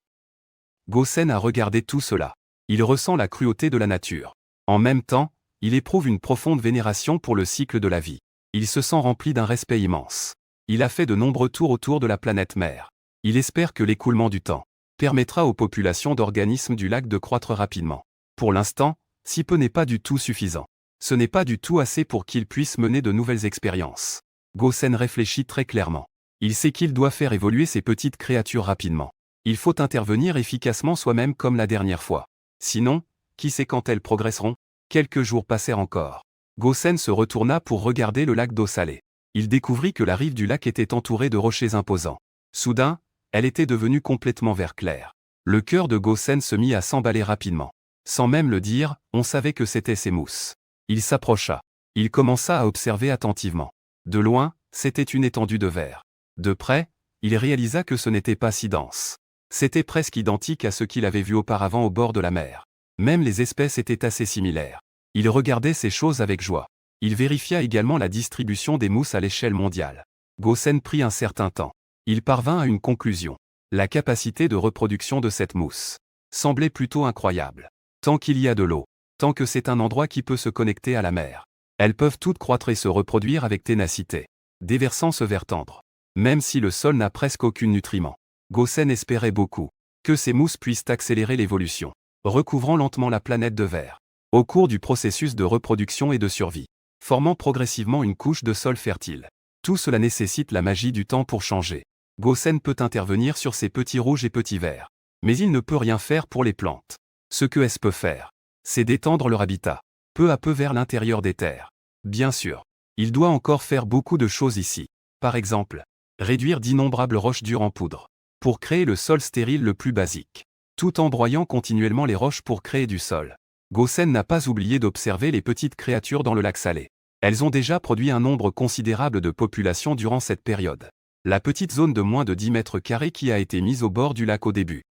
A: Gosen a regardé tout cela. Il ressent la cruauté de la nature. En même temps, il éprouve une profonde vénération pour le cycle de la vie. Il se sent rempli d'un respect immense. Il a fait de nombreux tours autour de la planète mère. Il espère que l'écoulement du temps permettra aux populations d'organismes du lac de croître rapidement. Pour l'instant, si peu n'est pas du tout suffisant. Ce n'est pas du tout assez pour qu'il puisse mener de nouvelles expériences. Gosen réfléchit très clairement. Il sait qu'il doit faire évoluer ces petites créatures rapidement. Il faut intervenir efficacement soi-même comme la dernière fois. Sinon, qui sait quand elles progresseront? Quelques jours passèrent encore. Gosen se retourna pour regarder le lac d'eau salée. Il découvrit que la rive du lac était entourée de rochers imposants. Soudain, elle était devenue complètement vert clair. Le cœur de Gosen se mit à s'emballer rapidement. Sans même le dire, on savait que c'était ces mousses. Il s'approcha. Il commença à observer attentivement. De loin, c'était une étendue de verre. De près, il réalisa que ce n'était pas si dense. C'était presque identique à ce qu'il avait vu auparavant au bord de la mer. Même les espèces étaient assez similaires. Il regardait ces choses avec joie. Il vérifia également la distribution des mousses à l'échelle mondiale. Gosen prit un certain temps. Il parvint à une conclusion. La capacité de reproduction de cette mousse semblait plutôt incroyable. Tant qu'il y a de l'eau, tant que c'est un endroit qui peut se connecter à la mer, elles peuvent toutes croître et se reproduire avec ténacité, déversant ce verre tendre. Même si le sol n'a presque aucun nutriment, Gosen espérait beaucoup que ces mousses puissent accélérer l'évolution, recouvrant lentement la planète de verre, au cours du processus de reproduction et de survie, formant progressivement une couche de sol fertile. Tout cela nécessite la magie du temps pour changer. Gosen peut intervenir sur ces petits rouges et petits verts. Mais il ne peut rien faire pour les plantes. Ce que S peut faire, c'est d'étendre leur habitat, peu à peu vers l'intérieur des terres. Bien sûr, il doit encore faire beaucoup de choses ici. Par exemple, réduire d'innombrables roches dures en poudre, pour créer le sol stérile le plus basique, tout en broyant continuellement les roches pour créer du sol. Gosen n'a pas oublié d'observer les petites créatures dans le lac salé. Elles ont déjà produit un nombre considérable de populations durant cette période. La petite zone de moins de 10 mètres carrés qui a été mise au bord du lac au début.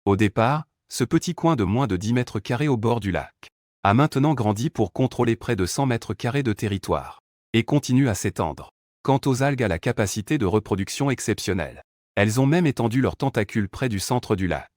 A: Au départ, ce petit coin de moins de 10 mètres carrés au bord du lac a maintenant grandi pour contrôler près de 100 mètres carrés de territoire, et continue à s'étendre. Quant aux algues à la capacité de reproduction exceptionnelle, elles ont même étendu leurs tentacules près du centre du lac.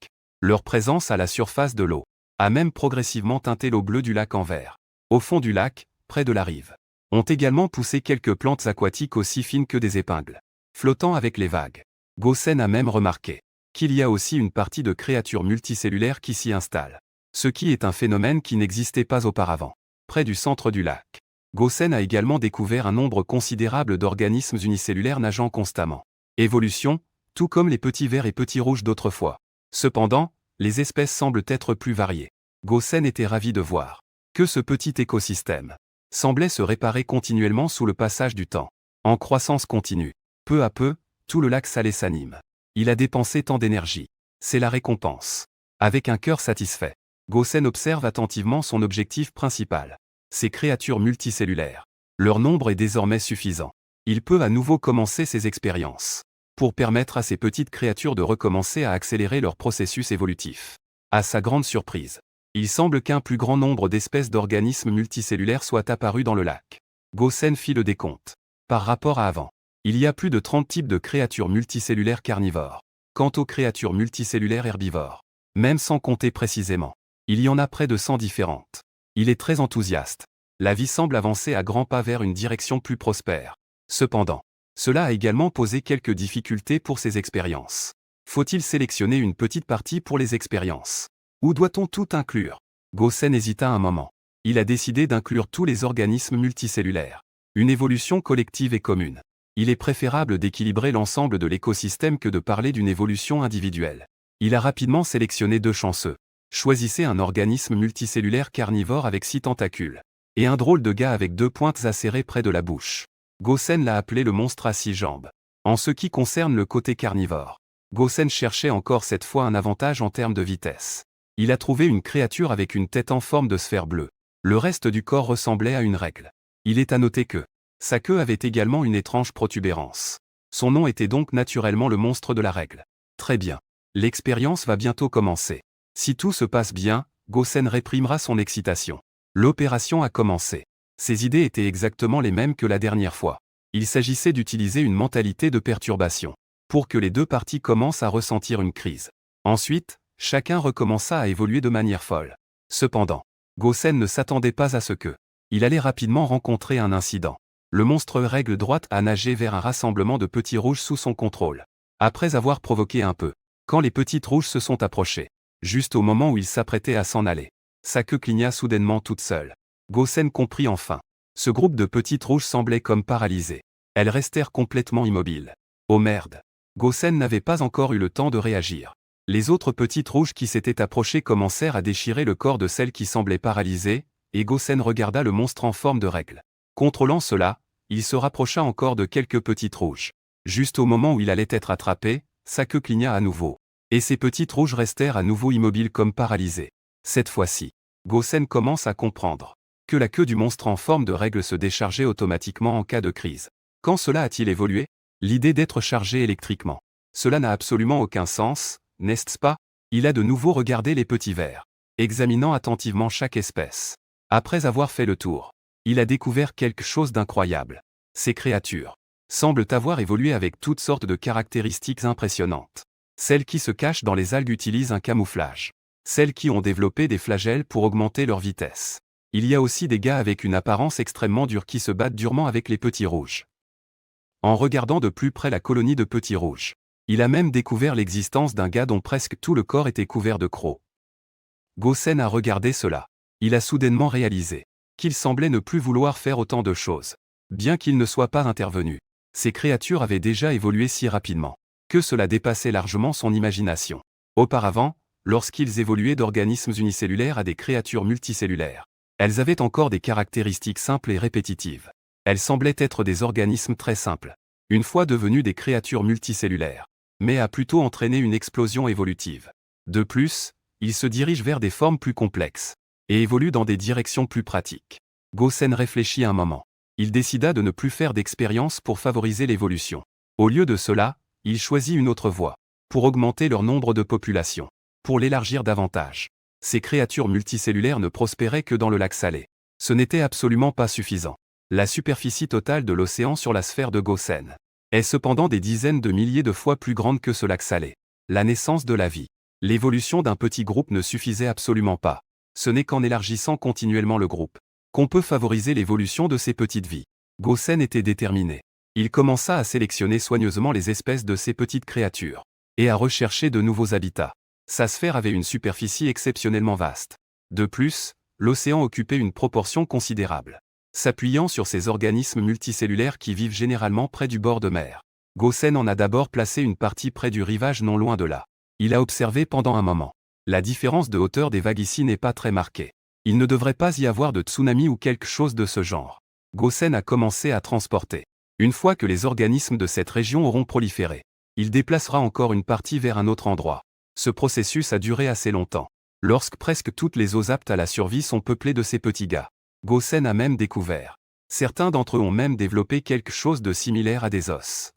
A: Leur présence à la surface de l'eau a même progressivement teinté l'eau bleue du lac en vert. Au fond du lac, près de la rive, ont également poussé quelques plantes aquatiques aussi fines que des épingles, flottant avec les vagues. Gosen a même remarqué qu'il y a aussi une partie de créatures multicellulaires qui s'y installent. Ce qui est un phénomène qui n'existait pas auparavant. Près du centre du lac, Gosen a également découvert un nombre considérable d'organismes unicellulaires nageant constamment. Évolution, tout comme les petits verts et petits rouges d'autrefois. Cependant, les espèces semblent être plus variées. Gosen était ravi de voir que ce petit écosystème semblait se réparer continuellement sous le passage du temps. En croissance continue. Peu à peu, tout le lac salé s'anime. Il a dépensé tant d'énergie. C'est la récompense. Avec un cœur satisfait, Gosen observe attentivement son objectif principal. Ces créatures multicellulaires. Leur nombre est désormais suffisant. Il peut à nouveau commencer ses expériences pour permettre à ces petites créatures de recommencer à accélérer leur processus évolutif. À sa grande surprise, il semble qu'un plus grand nombre d'espèces d'organismes multicellulaires soient apparus dans le lac. Gosen fit le décompte. Par rapport à avant, il y a plus de 30 types de créatures multicellulaires carnivores. Quant aux créatures multicellulaires herbivores, même sans compter précisément, il y en a près de 100 différentes. Il est très enthousiaste. La vie semble avancer à grands pas vers une direction plus prospère. Cependant, cela a également posé quelques difficultés pour ses expériences. Faut-il sélectionner une petite partie pour les expériences? Ou doit-on tout inclure? Gosen hésita un moment. Il a décidé d'inclure tous les organismes multicellulaires. Une évolution collective et commune. Il est préférable d'équilibrer l'ensemble de l'écosystème que de parler d'une évolution individuelle. Il a rapidement sélectionné 2 chanceux. Choisissez un organisme multicellulaire carnivore avec 6 tentacules. Et un drôle de gars avec 2 pointes acérées près de la bouche. Gosen l'a appelé le monstre à 6 jambes. En ce qui concerne le côté carnivore, Gosen cherchait encore cette fois un avantage en termes de vitesse. Il a trouvé une créature avec une tête en forme de sphère bleue. Le reste du corps ressemblait à une règle. Il est à noter que sa queue avait également une étrange protubérance. Son nom était donc naturellement le monstre de la règle. Très bien. L'expérience va bientôt commencer. Si tout se passe bien, Gosen réprimera son excitation. L'opération a commencé. Ses idées étaient exactement les mêmes que la dernière fois. Il s'agissait d'utiliser une mentalité de perturbation, pour que les deux parties commencent à ressentir une crise. Ensuite, chacun recommença à évoluer de manière folle. Cependant, Gosen ne s'attendait pas à ce que il allait rapidement rencontrer un incident. Le monstre règle droite a nagé vers un rassemblement de petits rouges sous son contrôle. Après avoir provoqué un peu, quand les petites rouges se sont approchées, juste au moment où il s'apprêtait à s'en aller, sa queue cligna soudainement toute seule. Gosen comprit enfin. Ce groupe de petites rouges semblait comme paralysé. Elles restèrent complètement immobiles. Oh merde! Gosen n'avait pas encore eu le temps de réagir. Les autres petites rouges qui s'étaient approchées commencèrent à déchirer le corps de celle qui semblait paralysée, et Gosen regarda le monstre en forme de règle. Contrôlant cela, il se rapprocha encore de quelques petites rouges. Juste au moment où il allait être attrapé, sa queue cligna à nouveau. Et ces petites rouges restèrent à nouveau immobiles comme paralysées. Cette fois-ci, Gosen commence à comprendre que la queue du monstre en forme de règle se déchargeait automatiquement en cas de crise. Quand cela a-t-il évolué? L'idée d'être chargé électriquement. Cela n'a absolument aucun sens, n'est-ce pas? Il a de nouveau regardé les petits vers, examinant attentivement chaque espèce. Après avoir fait le tour, il a découvert quelque chose d'incroyable. Ces créatures semblent avoir évolué avec toutes sortes de caractéristiques impressionnantes. Celles qui se cachent dans les algues utilisent un camouflage. Celles qui ont développé des flagelles pour augmenter leur vitesse. Il y a aussi des gars avec une apparence extrêmement dure qui se battent durement avec les petits rouges. En regardant de plus près la colonie de petits rouges, il a même découvert l'existence d'un gars dont presque tout le corps était couvert de crocs. Gosen a regardé cela. Il a soudainement réalisé qu'il semblait ne plus vouloir faire autant de choses. Bien qu'il ne soit pas intervenu, ces créatures avaient déjà évolué si rapidement que cela dépassait largement son imagination. Auparavant, lorsqu'ils évoluaient d'organismes unicellulaires à des créatures multicellulaires, elles avaient encore des caractéristiques simples et répétitives. Elles semblaient être des organismes très simples. Une fois devenues des créatures multicellulaires, mais a plutôt entraîné une explosion évolutive. De plus, ils se dirigent vers des formes plus complexes et évoluent dans des directions plus pratiques. Gosen réfléchit un moment. Il décida de ne plus faire d'expérience pour favoriser l'évolution. Au lieu de cela, il choisit une autre voie, pour augmenter leur nombre de population, pour l'élargir davantage. Ces créatures multicellulaires ne prospéraient que dans le lac salé. Ce n'était absolument pas suffisant. La superficie totale de l'océan sur la sphère de Gosen est cependant des dizaines de milliers de fois plus grande que ce lac salé. La naissance de la vie. L'évolution d'un petit groupe ne suffisait absolument pas. Ce n'est qu'en élargissant continuellement le groupe qu'on peut favoriser l'évolution de ces petites vies. Gosen était déterminé. Il commença à sélectionner soigneusement les espèces de ces petites créatures et à rechercher de nouveaux habitats. Sa sphère avait une superficie exceptionnellement vaste. De plus, l'océan occupait une proportion considérable. S'appuyant sur ces organismes multicellulaires qui vivent généralement près du bord de mer, Gosen en a d'abord placé une partie près du rivage non loin de là. Il a observé pendant un moment. La différence de hauteur des vagues ici n'est pas très marquée. Il ne devrait pas y avoir de tsunami ou quelque chose de ce genre. Gosen a commencé à transporter. Une fois que les organismes de cette région auront proliféré, il déplacera encore une partie vers un autre endroit. Ce processus a duré assez longtemps. Lorsque presque toutes les eaux aptes à la survie sont peuplées de ces petits gars, Gosen a même découvert. Certains d'entre eux ont même développé quelque chose de similaire à des os.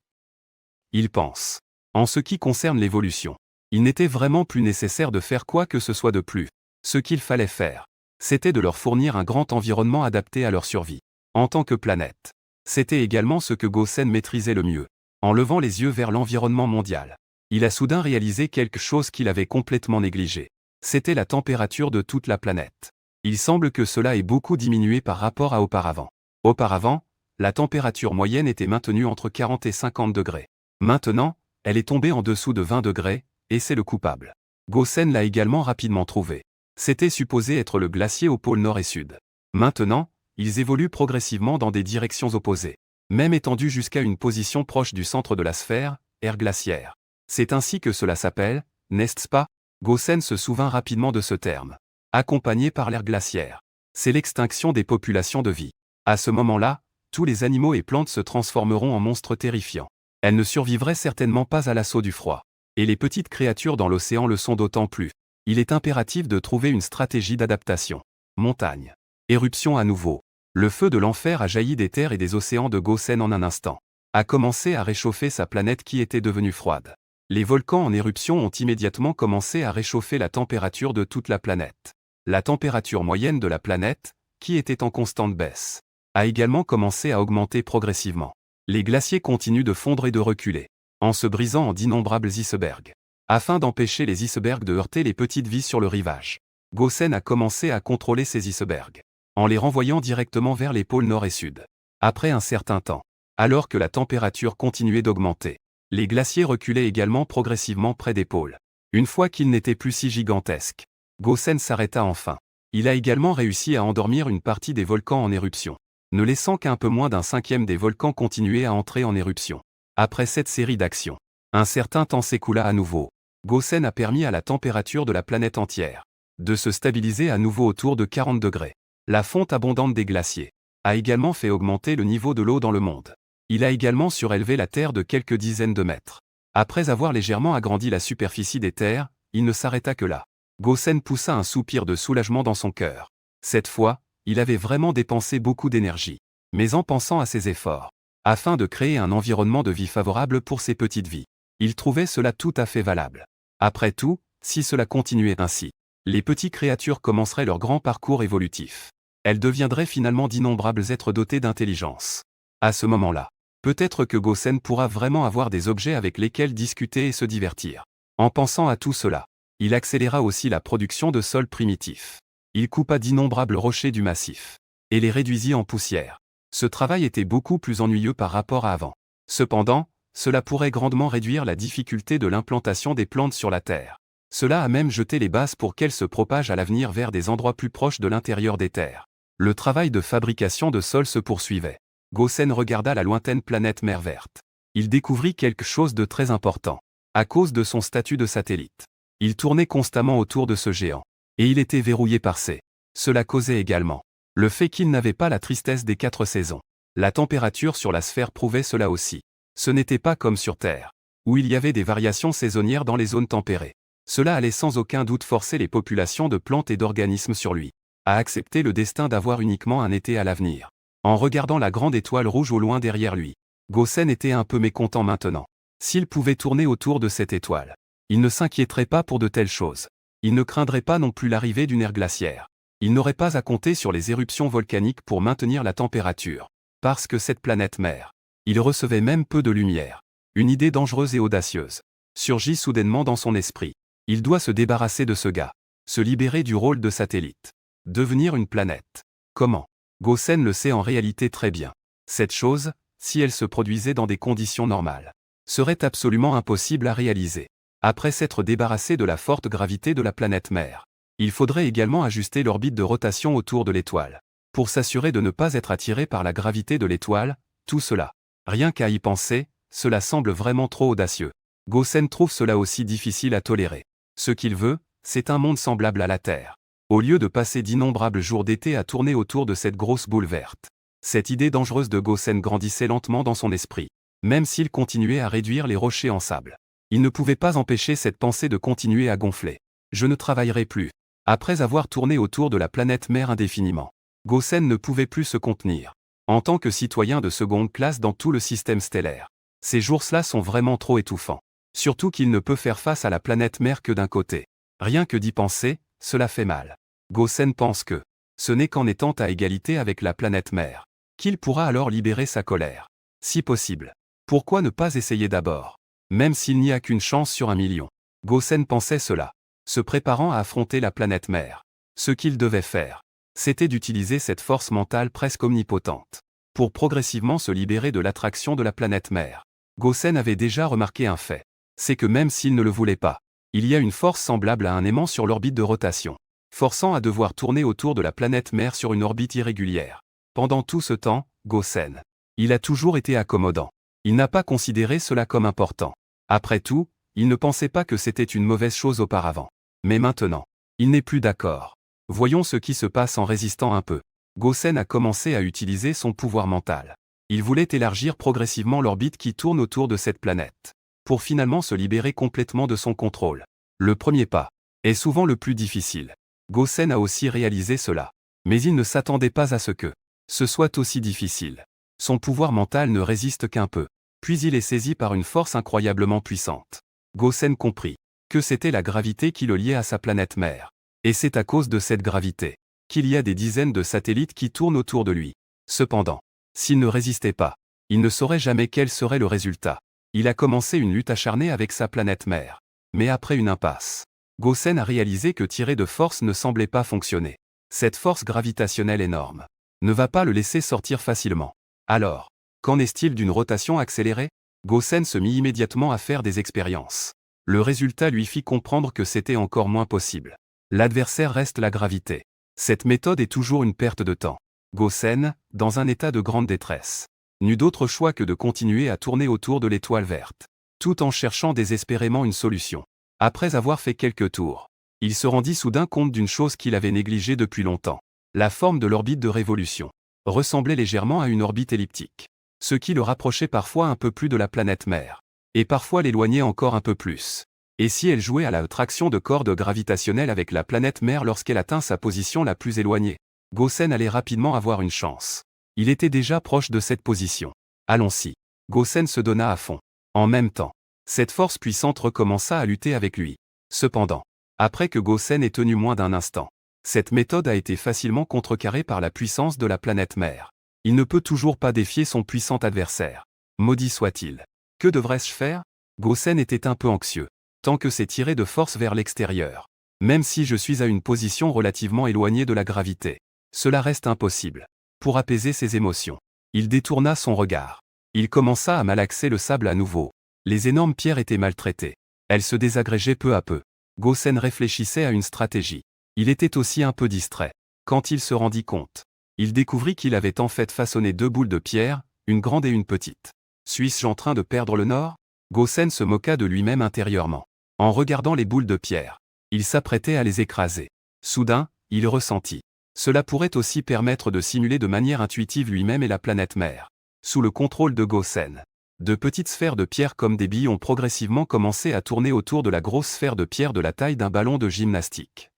A: Il pense. En ce qui concerne l'évolution, il n'était vraiment plus nécessaire de faire quoi que ce soit de plus. Ce qu'il fallait faire, c'était de leur fournir un grand environnement adapté à leur survie. En tant que planète. C'était également ce que Gosen maîtrisait le mieux. En levant les yeux vers l'environnement mondial, il a soudain réalisé quelque chose qu'il avait complètement négligé. C'était la température de toute la planète. Il semble que cela ait beaucoup diminué par rapport à auparavant. Auparavant, la température moyenne était maintenue entre 40 et 50 degrés. Maintenant, elle est tombée en dessous de 20 degrés, et c'est le coupable. Gosen l'a également rapidement trouvé. C'était supposé être le glacier au pôle nord et sud. Maintenant, ils évoluent progressivement dans des directions opposées, même étendus jusqu'à une position proche du centre de la sphère, ère glaciaire. C'est ainsi que cela s'appelle, n'est-ce pas? Gosen se souvint rapidement de ce terme. Accompagné par l'ère glaciaire. C'est l'extinction des populations de vie. À ce moment-là, tous les animaux et plantes se transformeront en monstres terrifiants. Elles ne survivraient certainement pas à l'assaut du froid. Et les petites créatures dans l'océan le sont d'autant plus. Il est impératif de trouver une stratégie d'adaptation. Montagne. Éruption à nouveau. Le feu de l'enfer a jailli des terres et des océans de Gosen en un instant. A commencé à réchauffer sa planète qui était devenue froide. Les volcans en éruption ont immédiatement commencé à réchauffer la température de toute la planète. La température moyenne de la planète, qui était en constante baisse, a également commencé à augmenter progressivement. Les glaciers continuent de fondre et de reculer, en se brisant en d'innombrables icebergs. Afin d'empêcher les icebergs de heurter les petites vies sur le rivage, Gosen a commencé à contrôler ces icebergs, en les renvoyant directement vers les pôles nord et sud. Après un certain temps, alors que la température continuait d'augmenter, les glaciers reculaient également progressivement près des pôles. Une fois qu'ils n'étaient plus si gigantesques, Gosen s'arrêta enfin. Il a également réussi à endormir une partie des volcans en éruption, ne laissant qu'un peu moins d'un cinquième des volcans continuer à entrer en éruption. Après cette série d'actions, un certain temps s'écoula à nouveau. Gosen a permis à la température de la planète entière de se stabiliser à nouveau autour de 40 degrés. La fonte abondante des glaciers a également fait augmenter le niveau de l'eau dans le monde. Il a également surélevé la Terre de quelques dizaines de mètres. Après avoir légèrement agrandi la superficie des terres, il ne s'arrêta que là. Gosen poussa un soupir de soulagement dans son cœur. Cette fois, il avait vraiment dépensé beaucoup d'énergie. Mais en pensant à ses efforts, afin de créer un environnement de vie favorable pour ces petites vies, il trouvait cela tout à fait valable. Après tout, si cela continuait ainsi, les petites créatures commenceraient leur grand parcours évolutif. Elles deviendraient finalement d'innombrables êtres dotés d'intelligence. À ce moment-là, peut-être que Gosen pourra vraiment avoir des objets avec lesquels discuter et se divertir. En pensant à tout cela, il accéléra aussi la production de sols primitifs. Il coupa d'innombrables rochers du massif et les réduisit en poussière. Ce travail était beaucoup plus ennuyeux par rapport à avant. Cependant, cela pourrait grandement réduire la difficulté de l'implantation des plantes sur la Terre. Cela a même jeté les bases pour qu'elles se propagent à l'avenir vers des endroits plus proches de l'intérieur des terres. Le travail de fabrication de sols se poursuivait. Gosen regarda la lointaine planète mer verte. Il découvrit quelque chose de très important. À cause de son statut de satellite, il tournait constamment autour de ce géant. Et il était verrouillé par ses. Cela causait également le fait qu'il n'avait pas la tristesse des 4 saisons. La température sur la sphère prouvait cela aussi. Ce n'était pas comme sur Terre, où il y avait des variations saisonnières dans les zones tempérées. Cela allait sans aucun doute forcer les populations de plantes et d'organismes sur lui à accepter le destin d'avoir uniquement un été à l'avenir. En regardant la grande étoile rouge au loin derrière lui, Gosen était un peu mécontent maintenant. S'il pouvait tourner autour de cette étoile, il ne s'inquiéterait pas pour de telles choses. Il ne craindrait pas non plus l'arrivée d'une ère glaciaire. Il n'aurait pas à compter sur les éruptions volcaniques pour maintenir la température. Parce que cette planète mère, il recevait même peu de lumière. Une idée dangereuse et audacieuse surgit soudainement dans son esprit. Il doit se débarrasser de ce gars, se libérer du rôle de satellite, devenir une planète. Comment? Gosen le sait en réalité très bien. Cette chose, si elle se produisait dans des conditions normales, serait absolument impossible à réaliser. Après s'être débarrassé de la forte gravité de la planète mère, il faudrait également ajuster l'orbite de rotation autour de l'étoile. Pour s'assurer de ne pas être attiré par la gravité de l'étoile, tout cela, rien qu'à y penser, cela semble vraiment trop audacieux. Gosen trouve cela aussi difficile à tolérer. Ce qu'il veut, c'est un monde semblable à la Terre. Au lieu de passer d'innombrables jours d'été à tourner autour de cette grosse boule verte. Cette idée dangereuse de Gosen grandissait lentement dans son esprit. Même s'il continuait à réduire les rochers en sable, il ne pouvait pas empêcher cette pensée de continuer à gonfler. Je ne travaillerai plus. Après avoir tourné autour de la planète mère indéfiniment, Gosen ne pouvait plus se contenir. En tant que citoyen de seconde classe dans tout le système stellaire, ces jours-là sont vraiment trop étouffants. Surtout qu'il ne peut faire face à la planète mère que d'un côté. Rien que d'y penser, cela fait mal. Gosen pense que ce n'est qu'en étant à égalité avec la planète mère qu'il pourra alors libérer sa colère. Si possible, pourquoi ne pas essayer d'abord? Même s'il n'y a qu'une chance sur 1 million. Gosen pensait cela, se préparant à affronter la planète mère. Ce qu'il devait faire, c'était d'utiliser cette force mentale presque omnipotente pour progressivement se libérer de l'attraction de la planète mère. Gosen avait déjà remarqué un fait. C'est que même s'il ne le voulait pas, il y a une force semblable à un aimant sur l'orbite de rotation, forçant à devoir tourner autour de la planète mère sur une orbite irrégulière. Pendant tout ce temps, Gosen, il a toujours été accommodant. Il n'a pas considéré cela comme important. Après tout, il ne pensait pas que c'était une mauvaise chose auparavant. Mais maintenant, il n'est plus d'accord. Voyons ce qui se passe en résistant un peu. Gosen a commencé à utiliser son pouvoir mental. Il voulait élargir progressivement l'orbite qui tourne autour de cette planète, pour finalement se libérer complètement de son contrôle. Le premier pas est souvent le plus difficile. Gosen a aussi réalisé cela. Mais il ne s'attendait pas à ce que ce soit aussi difficile. Son pouvoir mental ne résiste qu'un peu. Puis il est saisi par une force incroyablement puissante. Gosen comprit que c'était la gravité qui le liait à sa planète mère. Et c'est à cause de cette gravité qu'il y a des dizaines de satellites qui tournent autour de lui. Cependant, s'il ne résistait pas, il ne saurait jamais quel serait le résultat. Il a commencé une lutte acharnée avec sa planète mère. Mais après une impasse, Gosen a réalisé que tirer de force ne semblait pas fonctionner. Cette force gravitationnelle énorme ne va pas le laisser sortir facilement. Alors, qu'en est-il d'une rotation accélérée? Gosen se mit immédiatement à faire des expériences. Le résultat lui fit comprendre que c'était encore moins possible. L'adversaire reste la gravité. Cette méthode est toujours une perte de temps. Gosen, dans un état de grande détresse, n'eut d'autre choix que de continuer à tourner autour de l'étoile verte, tout en cherchant désespérément une solution. Après avoir fait quelques tours, il se rendit soudain compte d'une chose qu'il avait négligée depuis longtemps. La forme de l'orbite de révolution ressemblait légèrement à une orbite elliptique, ce qui le rapprochait parfois un peu plus de la planète mère, et parfois l'éloignait encore un peu plus. Et si elle jouait à la traction de corde gravitationnelle avec la planète mère lorsqu'elle atteint sa position la plus éloignée, Gosen allait rapidement avoir une chance. Il était déjà proche de cette position. Allons-y. Gosen se donna à fond. En même temps, cette force puissante recommença à lutter avec lui. Cependant, après que Gosen ait tenu moins d'un instant, cette méthode a été facilement contrecarrée par la puissance de la planète mère. Il ne peut toujours pas défier son puissant adversaire. Maudit soit-il. Que devrais-je faire? Gosen était un peu anxieux. Tant que c'est tiré de force vers l'extérieur. Même si je suis à une position relativement éloignée de la gravité, cela reste impossible. Pour apaiser ses émotions, il détourna son regard. Il commença à malaxer le sable à nouveau. Les énormes pierres étaient maltraitées. Elles se désagrégeaient peu à peu. Gosen réfléchissait à une stratégie. Il était aussi un peu distrait. Quand il se rendit compte, il découvrit qu'il avait en fait façonné deux boules de pierre, une grande et une petite. Suis-je en train de perdre le nord? Gosen se moqua de lui-même intérieurement. En regardant les boules de pierre, il s'apprêtait à les écraser. Soudain, il ressentit. Cela pourrait aussi permettre de simuler de manière intuitive lui-même et la planète mère. Sous le contrôle de Gosen, de petites sphères de pierre comme des billes ont progressivement commencé à tourner autour de la grosse sphère de pierre de la taille d'un ballon de gymnastique.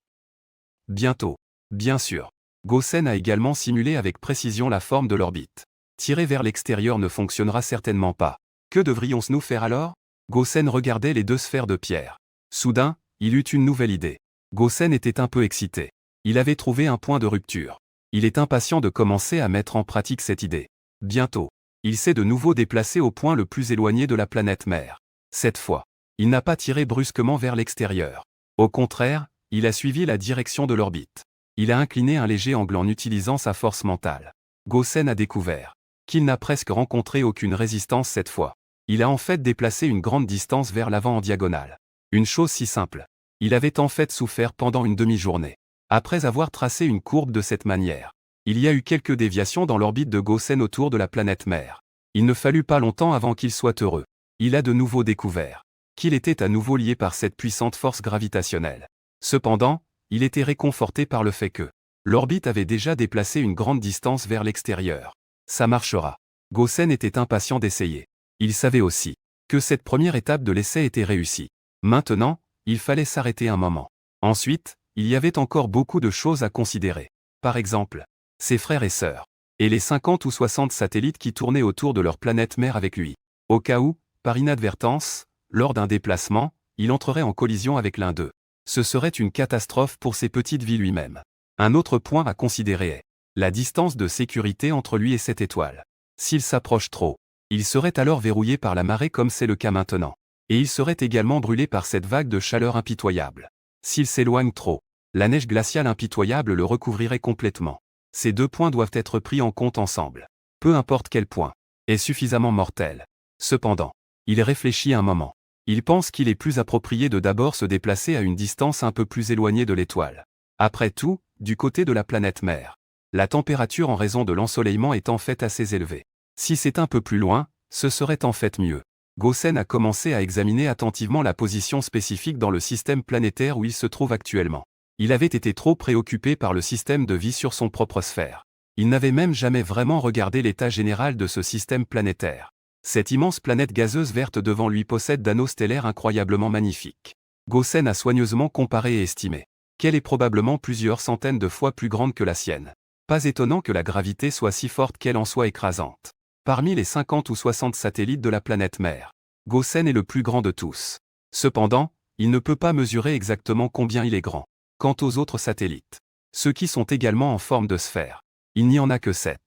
A: Bientôt, bien sûr, Gosen a également simulé avec précision la forme de l'orbite. Tirer vers l'extérieur ne fonctionnera certainement pas. Que devrions-nous faire alors? Gosen regardait les deux sphères de pierre. Soudain, il eut une nouvelle idée. Gosen était un peu excité. Il avait trouvé un point de rupture. Il est impatient de commencer à mettre en pratique cette idée. Bientôt, il s'est de nouveau déplacé au point le plus éloigné de la planète mère. Cette fois, il n'a pas tiré brusquement vers l'extérieur. Au contraire, il a suivi la direction de l'orbite. Il a incliné un léger angle en utilisant sa force mentale. Gosen a découvert qu'il n'a presque rencontré aucune résistance cette fois. Il a en fait déplacé une grande distance vers l'avant en diagonale. Une chose si simple. Il avait en fait souffert pendant une demi-journée. Après avoir tracé une courbe de cette manière, il y a eu quelques déviations dans l'orbite de Gosen autour de la planète mère. Il ne fallut pas longtemps avant qu'il soit heureux. Il a de nouveau découvert qu'il était à nouveau lié par cette puissante force gravitationnelle. Cependant, il était réconforté par le fait que l'orbite avait déjà déplacé une grande distance vers l'extérieur. Ça marchera. Gosen était impatient d'essayer. Il savait aussi que cette première étape de l'essai était réussie. Maintenant, il fallait s'arrêter un moment. Ensuite, il y avait encore beaucoup de choses à considérer. Par exemple, ses frères et sœurs, et les 50 ou 60 satellites qui tournaient autour de leur planète mère avec lui. Au cas où, par inadvertance, lors d'un déplacement, il entrerait en collision avec l'un d'eux. Ce serait une catastrophe pour ses petites vies lui-même. Un autre point à considérer est la distance de sécurité entre lui et cette étoile. S'il s'approche trop, il serait alors verrouillé par la marée comme c'est le cas maintenant. Et il serait également brûlé par cette vague de chaleur impitoyable. S'il s'éloigne trop, la neige glaciale impitoyable le recouvrirait complètement. Ces deux points doivent être pris en compte ensemble. Peu importe quel point est suffisamment mortel. Cependant, il réfléchit un moment. Il pense qu'il est plus approprié de d'abord se déplacer à une distance un peu plus éloignée de l'étoile. Après tout, du côté de la planète mère, la température en raison de l'ensoleillement est en fait assez élevée. Si c'est un peu plus loin, ce serait en fait mieux. Gosen a commencé à examiner attentivement la position spécifique dans le système planétaire où il se trouve actuellement. Il avait été trop préoccupé par le système de vie sur son propre sphère. Il n'avait même jamais vraiment regardé l'état général de ce système planétaire. Cette immense planète gazeuse verte devant lui possède d'anneaux stellaires incroyablement magnifiques. Gosen a soigneusement comparé et estimé qu'elle est probablement plusieurs centaines de fois plus grande que la sienne. Pas étonnant que la gravité soit si forte qu'elle en soit écrasante. Parmi les 50 ou 60 satellites de la planète mère, Gosen est le plus grand de tous. Cependant, il ne peut pas mesurer exactement combien il est grand. Quant aux autres satellites, ceux qui sont également en forme de sphère, il n'y en a que 7.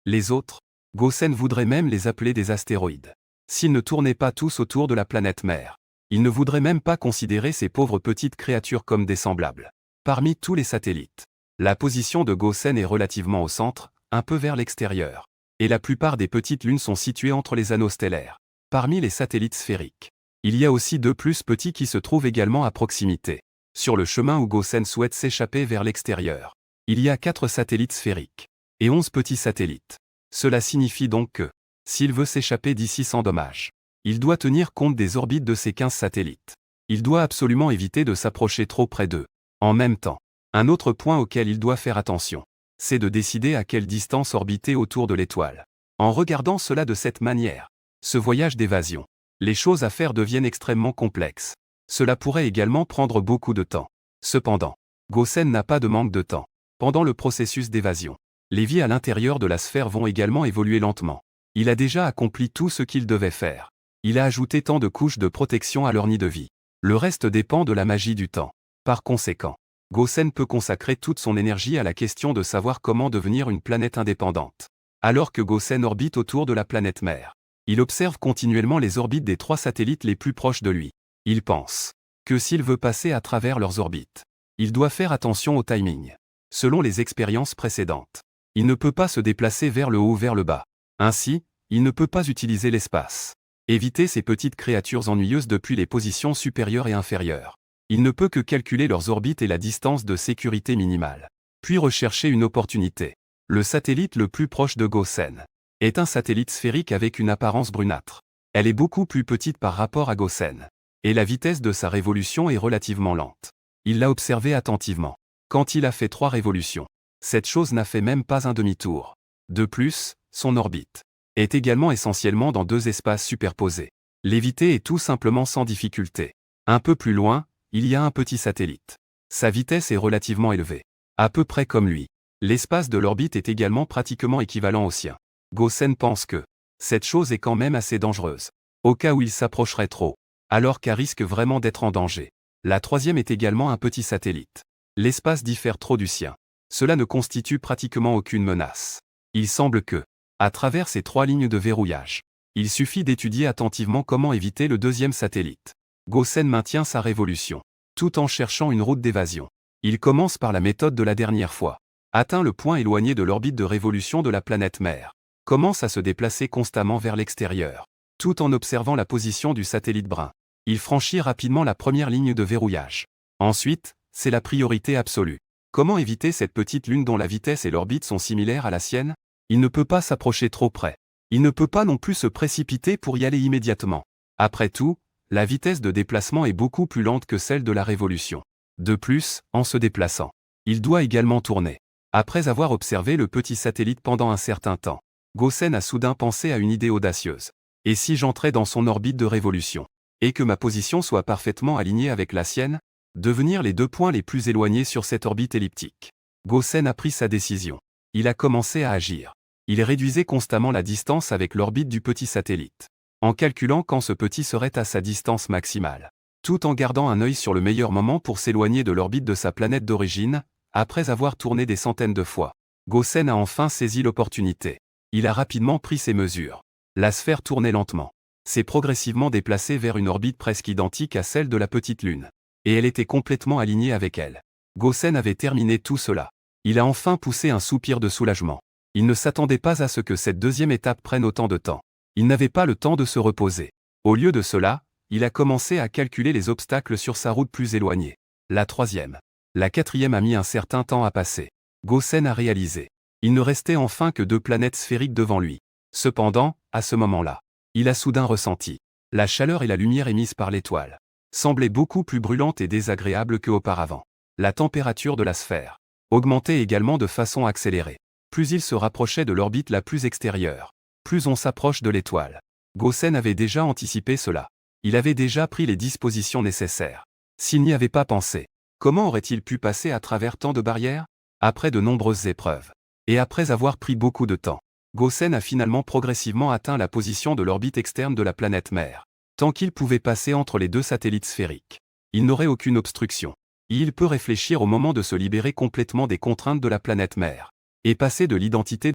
A: Les autres, Gaussen voudrait même les appeler des astéroïdes. S'ils ne tournaient pas tous autour de la planète mère, il ne voudrait même pas considérer ces pauvres petites créatures comme des semblables. Parmi tous les satellites, la position de Gaussen est relativement au centre, un peu vers l'extérieur. Et la plupart des petites lunes sont situées entre les anneaux stellaires. Parmi les satellites sphériques, il y a aussi 2 plus petits qui se trouvent également à proximité. Sur le chemin où Gaussen souhaite s'échapper vers l'extérieur, il y a 4 satellites sphériques et 11 petits satellites. Cela signifie donc que, s'il veut s'échapper d'ici sans dommage, il doit tenir compte des orbites de ces 15 satellites. Il doit absolument éviter de s'approcher trop près d'eux. En même temps, un autre point auquel il doit faire attention, c'est de décider à quelle distance orbiter autour de l'étoile. En regardant cela de cette manière, ce voyage d'évasion, les choses à faire deviennent extrêmement complexes. Cela pourrait également prendre beaucoup de temps. Cependant, Gaussen n'a pas de manque de temps. Pendant le processus d'évasion, les vies à l'intérieur de la sphère vont également évoluer lentement. Il a déjà accompli tout ce qu'il devait faire. Il a ajouté tant de couches de protection à leur nid de vie. Le reste dépend de la magie du temps. Par conséquent, Gaussen peut consacrer toute son énergie à la question de savoir comment devenir une planète indépendante. Alors que Gaussen orbite autour de la planète mère, il observe continuellement les orbites des 3 satellites les plus proches de lui. Il pense que s'il veut passer à travers leurs orbites, il doit faire attention au timing. Selon les expériences précédentes, il ne peut pas se déplacer vers le haut ou vers le bas. Ainsi, il ne peut pas utiliser l'espace. Éviter ces petites créatures ennuyeuses depuis les positions supérieures et inférieures. Il ne peut que calculer leurs orbites et la distance de sécurité minimale. Puis rechercher une opportunité. Le satellite le plus proche de Gaussen est un satellite sphérique avec une apparence brunâtre. Elle est beaucoup plus petite par rapport à Gaussen. Et la vitesse de sa révolution est relativement lente. Il l'a observé attentivement. Quand il a fait 3 révolutions, cette chose n'a fait même pas un demi-tour. De plus, son orbite est également essentiellement dans 2 espaces superposés. L'éviter est tout simplement sans difficulté. Un peu plus loin, il y a un petit satellite. Sa vitesse est relativement élevée. À peu près comme lui. L'espace de l'orbite est également pratiquement équivalent au sien. Gaussen pense que cette chose est quand même assez dangereuse. Au cas où il s'approcherait trop, alors qu'elle risque vraiment d'être en danger. La 3e est également un petit satellite. L'espace diffère trop du sien. Cela ne constitue pratiquement aucune menace. Il semble que, à travers ces 3 lignes de verrouillage, il suffit d'étudier attentivement comment éviter le 2e satellite. Gaussen maintient sa révolution, tout en cherchant une route d'évasion. Il commence par la méthode de la dernière fois. Atteint le point éloigné de l'orbite de révolution de la planète mère. Commence à se déplacer constamment vers l'extérieur, tout en observant la position du satellite brun. Il franchit rapidement la première ligne de verrouillage. Ensuite, c'est la priorité absolue. Comment éviter cette petite lune dont la vitesse et l'orbite sont similaires à la sienne? Il ne peut pas s'approcher trop près. Il ne peut pas non plus se précipiter pour y aller immédiatement. Après tout, la vitesse de déplacement est beaucoup plus lente que celle de la révolution. De plus, en se déplaçant, il doit également tourner. Après avoir observé le petit satellite pendant un certain temps, Gaussen a soudain pensé à une idée audacieuse. Et si j'entrais dans son orbite de révolution, et que ma position soit parfaitement alignée avec la sienne? Devenir les 2 points les plus éloignés sur cette orbite elliptique. Gaussen a pris sa décision. Il a commencé à agir. Il réduisait constamment la distance avec l'orbite du petit satellite, en calculant quand ce petit serait à sa distance maximale, tout en gardant un œil sur le meilleur moment pour s'éloigner de l'orbite de sa planète d'origine. Après avoir tourné des centaines de fois, Gaussen a enfin saisi l'opportunité. Il a rapidement pris ses mesures. La sphère tournait lentement. S'est progressivement déplacée vers une orbite presque identique à celle de la petite lune. Et elle était complètement alignée avec elle. Gaussen avait terminé tout cela. Il a enfin poussé un soupir de soulagement. Il ne s'attendait pas à ce que cette 2e étape prenne autant de temps. Il n'avait pas le temps de se reposer. Au lieu de cela, il a commencé à calculer les obstacles sur sa route plus éloignée. La 3e. La 4e a mis un certain temps à passer. Gaussen a réalisé. Il ne restait enfin que 2 planètes sphériques devant lui. Cependant, à ce moment-là, il a soudain ressenti la chaleur et la lumière émise par l'étoile semblait beaucoup plus brûlante et désagréable qu'auparavant. La température de la sphère augmentait également de façon accélérée. Plus il se rapprochait de l'orbite la plus extérieure, plus on s'approche de l'étoile. Gaussen avait déjà anticipé cela. Il avait déjà pris les dispositions nécessaires. S'il n'y avait pas pensé, comment aurait-il pu passer à travers tant de barrières? Après de nombreuses épreuves, et après avoir pris beaucoup de temps, Gaussen a finalement progressivement atteint la position de l'orbite externe de la planète mère. Tant qu'il pouvait passer entre les deux satellites sphériques, il n'aurait aucune obstruction. Et il peut réfléchir au moment de se libérer complètement des contraintes de la planète mère. Et passer de l'identité